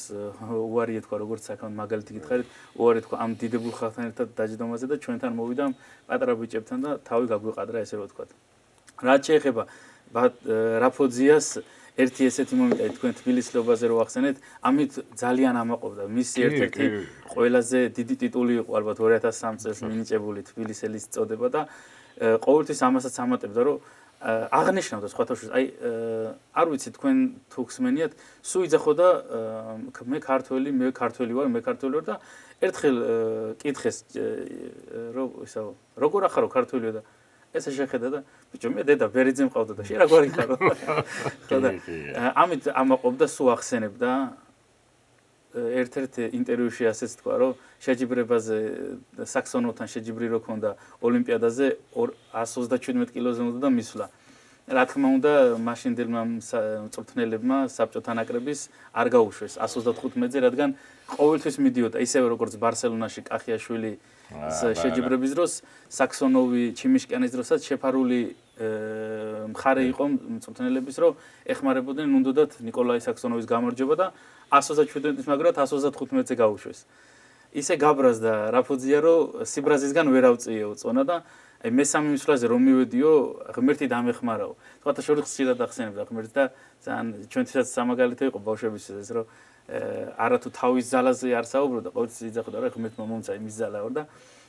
უარი ეთქვა, როგორც საკამ მაგალითი გითხარით, უარი ეთქვა ამ დიდებულ ხალხთან ერთად დაჯდომაზე და ჩვენთან მოვიდა პატარა ბიჭებთან და თავი გაგვიყადრა, ესე რომ ვთქვა. რაც შეეხება რაფოძიას ერთი ესეთი მომენტი თქვენ თბილისლობაზე რო ახსენეთ, ამით ძალიან ამაყობდა. მისი ერთ-ერთი ყველაზე დიდი ტიტული იყო ალბათ 2003 წელს მინიჭებული თბილისელის წოდება და ყოველთვის ამასაც ამატებდა, რომ აღნიშნავდა სხვათაშორის, აი არ ვიცი თქვენ თუ ხსმენიათ, სულ იძახოდა მე ქართველი ვარ და ერთხელ კითხეს რომ ისა როგორ ახარო ქართველიო და ესე შეხედა და ბიჭო მე დედა ბერიძე მყავდა და შე რა გვარი ხარო ხო და ამით ამაყობდა სულ ახსენებდა ერთ-ერთ ინტერვიუში ასეც თქვა რომ შეჯიბრებაზე საქსონოვთან შეჯიბრი რო ქონდა ოლიმპიადაზე 137 კილოზე უნდა და მისვლა რა თქმა უნდა მაშინდელმა მწვრთნელებმა საბჭოთა ნაკრების არ გაუშვეს 135-ზე რადგან ყოველთვის მიდიოდა ისევე როგორც ბარსელონაში კახიაშვილი შეჯიბრების დროს საქსონოვი ჩიმიშკიანის დროსაც შეფარული მხარე იყო მწვრთნელების რომ ეხმარებოდნენ უნდათ ნიკოლაი საქსონოვის გამარჯვება და 127-ის მაგრად 135-ზე გაუშვეს. ისე გაბრაზდა რაფოძია რომ სიბრაზისგან ვერ ავწიეო წონა და აი მესამე მისვლაზე რომ მივედიო ღმერთი დამეხმარაო. თქვათა შორის ხშირად ახსენებდა ღმერთს და ძალიან ჩვენთვისაც სამაგალითო იყო ბავშვების ეს რომ არათუ თავის ზალაზე არ საუბრობდა, ყოველთვის იძახოდა რომ ღმერთმა მომცა იმის ზალა ვარ და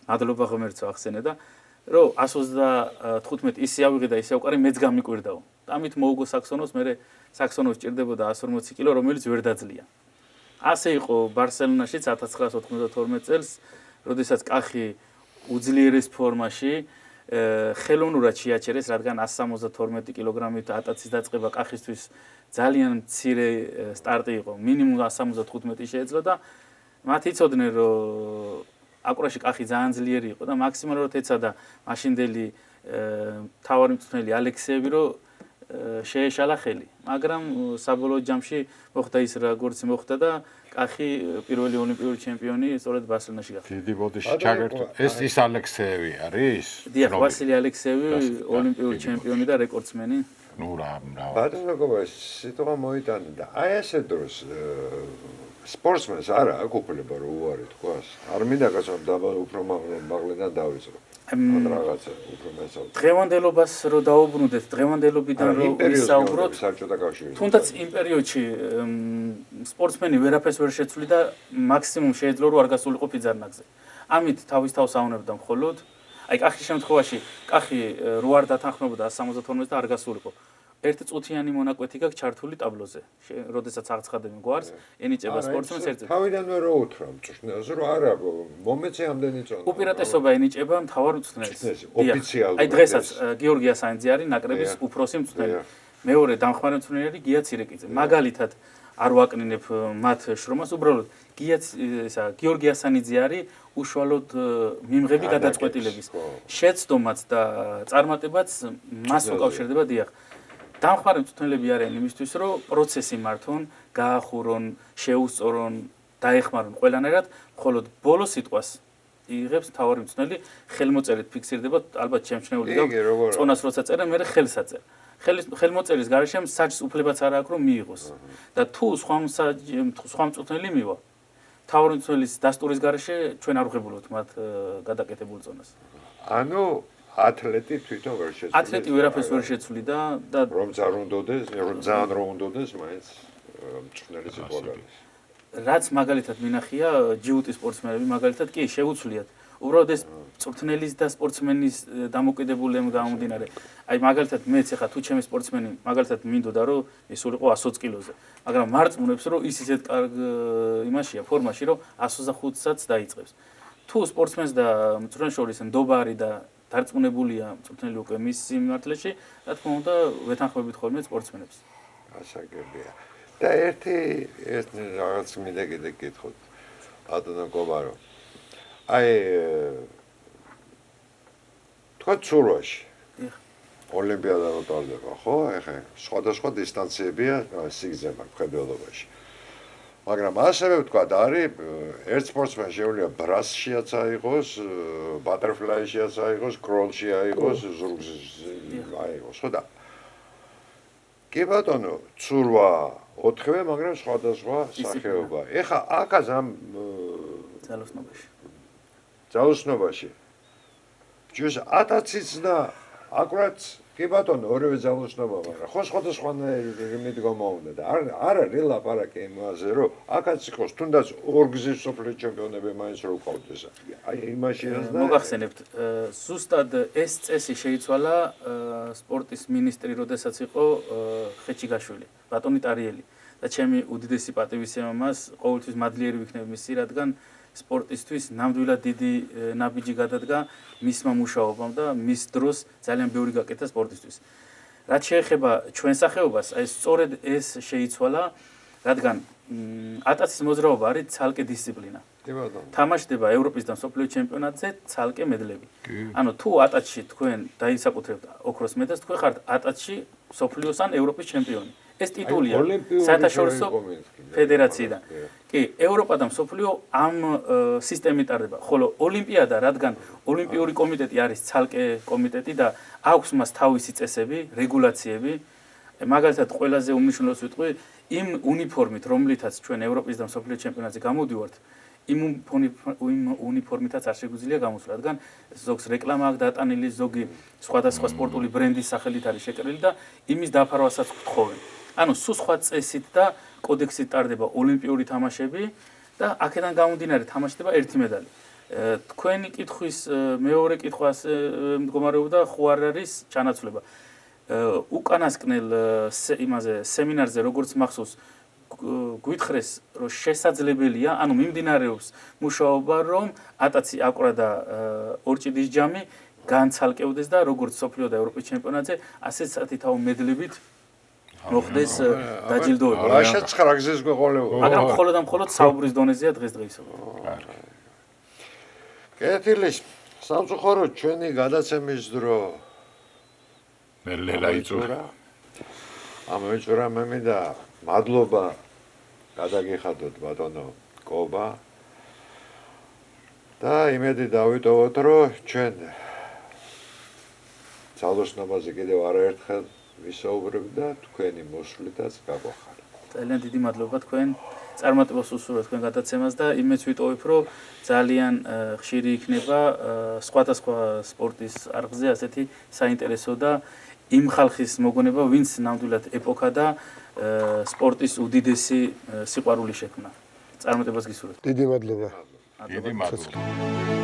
მადლობა ღმერთს ახსენე და რომ 135 ისე ავიღე და ისე უყარე მეც გამიკვირდაო. ამით მოუგო საქსონოს, მე საქსონოს ჭირდებოდა 140 კილო, რომელიც ვერ დაძლია. ასე იყო ბარსელონაშიც 1992 წელს, როდესაც კახი უძლიერეს ფორმაში ხელოვნურად შეაჩერეს, რადგან 172 კილოგრამით ატაცის დაწყება კახისთვის ძალიან მცირე სტარტი იყო, მინიმუმ 175 შეეძლო და მათ იცოდნენ რომ აკურაში კახი ძალიან ძლიერი იყო და მაქსიმალურად ეცადა მაშინდელი მთავარი მწვრთნელი ალექსეევი რომ შეეშალა ხელი, მაგრამ საბოლოო ჯამში მოხდა ის როგორც მოხდა და კახი პირველი ოლიმპიური ჩემპიონი სწორედ ბარსელონაში გახდა. დიდი ბოდიში ჩაგერთო. ეს ალექსეევი არის? დიახ, ვასილი ალექსეევი ოლიმპიური ჩემპიონი და რეკორდსმენი. ნუ რა. ბატონო გოგოს სიტყვა მოიტანა და აი ესე დროს სპორტსმენს არა აქვს უფლება რომ უარი თქვას. არ მინდა გასულ უფრო მაღლიდან დავიწყო. ან რაღაცა უფრო მასალ. დღევანდელობას რო დაუბრუნდეთ, დღევანდელობიდან რო ვისაუბროთ, საბჭოთა კავშირი. თუნდაც იმ პერიოდში სპორტსმენი ვერაფერს ვერ შეცვლი და მაქსიმუმ შეეძლო რომ არ გასულიყო ფიძარნაგზე. ამით თავის თავს აუნებდა მხოლოდ. აი კახის შემთხვევაში, კახი რო არ დათანხმებოდა 172-ზე და არ გასულიყო. ერთი წუთიანი მონაკვეთი გაქვს ჩართული ტაბლოზე. როდესაც აღცხადები გვარს, ენიჭება სპორტსმენს ერთი. თავიდანვე რო უთხრა მწვრთნელს, რომ არა, მომეცე ამდენი წონა. უპირატესობა ენიჭება მთავარ მწვრთნელს. ოფიციალურად. აი დღესაც გიორგი ასანიძე არის ნაკრების უფროსი მწვრთნელი. მეორე დამხმარე მწვრთნელი არის გია ცირეკიძე. მაგალითად არ ვაკნინებ მათ შრომას, უბრალოდ გიორგი ასანიძე არის უშუალოდ მიმღები გადაწყვეტილების. შეცდომაც და წარმატებაც მას უკავშირდება დიახ. დამხმარე მწვრთნელები არიან იმისთვის, რომ პროცესი მართონ, გაახურონ, შეუსწორონ, დაეხმარონ ყველანაირად, მხოლოდ ბოლო სიტყვას იღებს მთავარი მწვრთნელი, ხელმოწერით ფიქსირდება, ალბათ შემჩნეული გაქვს. წონას როცა წერენ, მე ხელს აწერ. ხელმოწერის გარეშე საჯს უფლებაც არ აქვს რომ მიიღოს. და თუ სხვა მწვრთნელი მივა, მთავარი მწვრთნელის დასტურის გარეშე ჩვენ არ ვღებულობთ მათ გადაკეთებულ წონას. ანუ ათლეტი თვითონ ვერ შეცვლის. ათლეტი ვერაფერს ვერ შეცვლიდა და რომ ძალიან რომ უნდოდეს, მაინც მწვრთნელი სიტყვა გაქვს. რაც მაგალითად მინახია ჯიუტის სპორტსმენები მაგალითად კი შეუცვლიათ. უბრალოდ ეს მწვრთნელის და სპორტსმენის დამოკიდებულებამ გამომდინარე. აი მაგალითად მეც ახლა თუ ჩემი სპორტსმენი მაგალითად მინდოდა რომ ის სულიყო 120 კილოზე, მაგრამ მარწმუნებს რომ ის ისეთ კარგ იმაშია, ფორმაში რომ 125-საც დაიწყებს. თუ სპორტსმენს და მწვრთნელს შორის ნდობა არის და დარწმუნებულია მწვრთნელი უკვე მის სიმართლეში, რა თქმა უნდა, ვეთანხმებით ხოლმე სპორტსმენებს. ასაგებია. და ერთი რაღაც მინდა კიდე გითხოთ. ბატონო კობარო. აი თქვა ცურვაში. ოლიმპიადა რო ტარდება, ხო? ეხა სხვადასხვა დისტანციებია სიგრძე მაქვს ხედველობაში. მაგრამ ასევე ვთქვა, არის ერთ სპორტსმენს შეუძლია ბრასშიაც აიღოს, ბატერფლაიშიაც აიღოს, კროლში აიღოს, ზურგზე აიღოს, ხო და კი ბატონო, ცურვა ოთხივე, მაგრამ სხვადასხვა სახეობა. ეხა აქაც ამ ძალოსნობაში. ჯუს 1000-იც და აკურატ კი ბატონო, ორივე ძალოსნობა, მაგრამ ხო სხვადასხვანაირი მიდგომა უნდა და არა რელაპარაკი იმაზე, რომ აქაც იყოს თუნდაც ორგზის სოფლიო ჩემპიონები მაინც რო ყავდეს. აი იმაშიაც და მოგახსენებთ, ზუსტად ეს წესი შეიცვალა სპორტის მინისტრი, როდესაც იყო ხეჩიგაშვილი, ბატონი ტარიელი. და ჩემი უდიდესი პატივისცემა მას ყოველთვის მადლიერი ვიქნები მისი, რადგან სპორტისთვის ნამდვილად დიდი ნაბიჯი გადადგა მისმა მუშაობამ და მის დროს ძალიან ბევრი გაკეთა სპორტისთვის. რაც შეეხება ჩვენ სახეობას, აი სწორედ ეს შეიცვალა, რადგან 1000-ის მოძრაობა არის ცალკე დისციპლინა. კი ბატონო. თამაშდება ევროპის და მსოფლიო ჩემპიონატზე ცალკე მედლები. ანუ თუ 1000-ში თქვენ დაისაკუთრებთ ოქროს მედალს, თქვენ ხართ 1000-ში მსოფლიოს ან ევროპის ჩემპიონი. ეს ტიტულია საერთაშორისო ფედერაციიდან. კი, ევროპა და მსოფლიო ამ სისტემით ტარდება. ხოლო ოლიმპიადა, რადგან ოლიმპიური კომიტეტი არის ცალკე კომიტეტი და აქვს მას თავისი წესები, რეგულაციები, მაგალითად ყველაზე უმნიშვნელოს ვიტყვი, იმ უნიფორმით, რომლითაც ჩვენ ევროპის და მსოფლიო ჩემპიონატზე გამოდივართ, იმ უნიფორმითაც არ შეგვიძლია გამოსვლა, რადგან ზოგს რეკლამა აქვს დატანილი, ზოგი სხვადასხვა სპორტული ბრენდის სახელით არის შეკრილი და იმის დაფარვასაც გთხოვენ. ანუ სულ სხვა წესით და კოდექსით ტარდება ოლიმპიური თამაშები და აქედან გამომდინარე თამაშდება ერთი მედალი. თქვენი კითხვის მეორე კითხვას მდგომარეობდა ხო არ არის ჩანაცვლება. უკანასკნელ იმაზე სემინარზე როგორც მახსოვს გვითხრეს რომ შესაძლებელია, ანუ მიმდინარეობს მუშაობა რომ 1000 აკვრა და ორჭიდის ჯამი განცალკევდეს და როგორც სოფლიო და ევროპის ჩემპიონატზე ასე სათითაო მედლებით მოხდეს დაჯილდოება. რაშიც 9 გზის გვეყოლებოდა. მაგრამ მხოლოდ და მხოლოდ საუბრის დონეზეა დღესდღეობით. კეთილის სამწუხარო ჩვენი გადაცემის დრო ნელა იწურა. ამოიწურა მე მინდა მადლობა გადაგიხადოთ ბატონო კობა და იმედი დავიტოვოთ რომ ჩვენ ძალოსნობაზე კიდევ არაერთხელ ვისაუბრებ და თქვენი მოსვლითაც გაგვახარეთ. ძალიან დიდი მადლობა თქვენ წარმატებას უსურვებთ თქვენ გადაცემას და იმეც ვიტოვებ რომ ძალიან ხშირი იქნება სხვადასხვა სპორტის არხზე ასეთი საინტერესო და იმ ხალხის მოგონება, ვინც ნამდვილად ეპოქა და სპორტის უდიდესი სიყვარული შექმნა. წარმატებას გისურვებთ. დიდი მადლობა. დიდი მადლობა.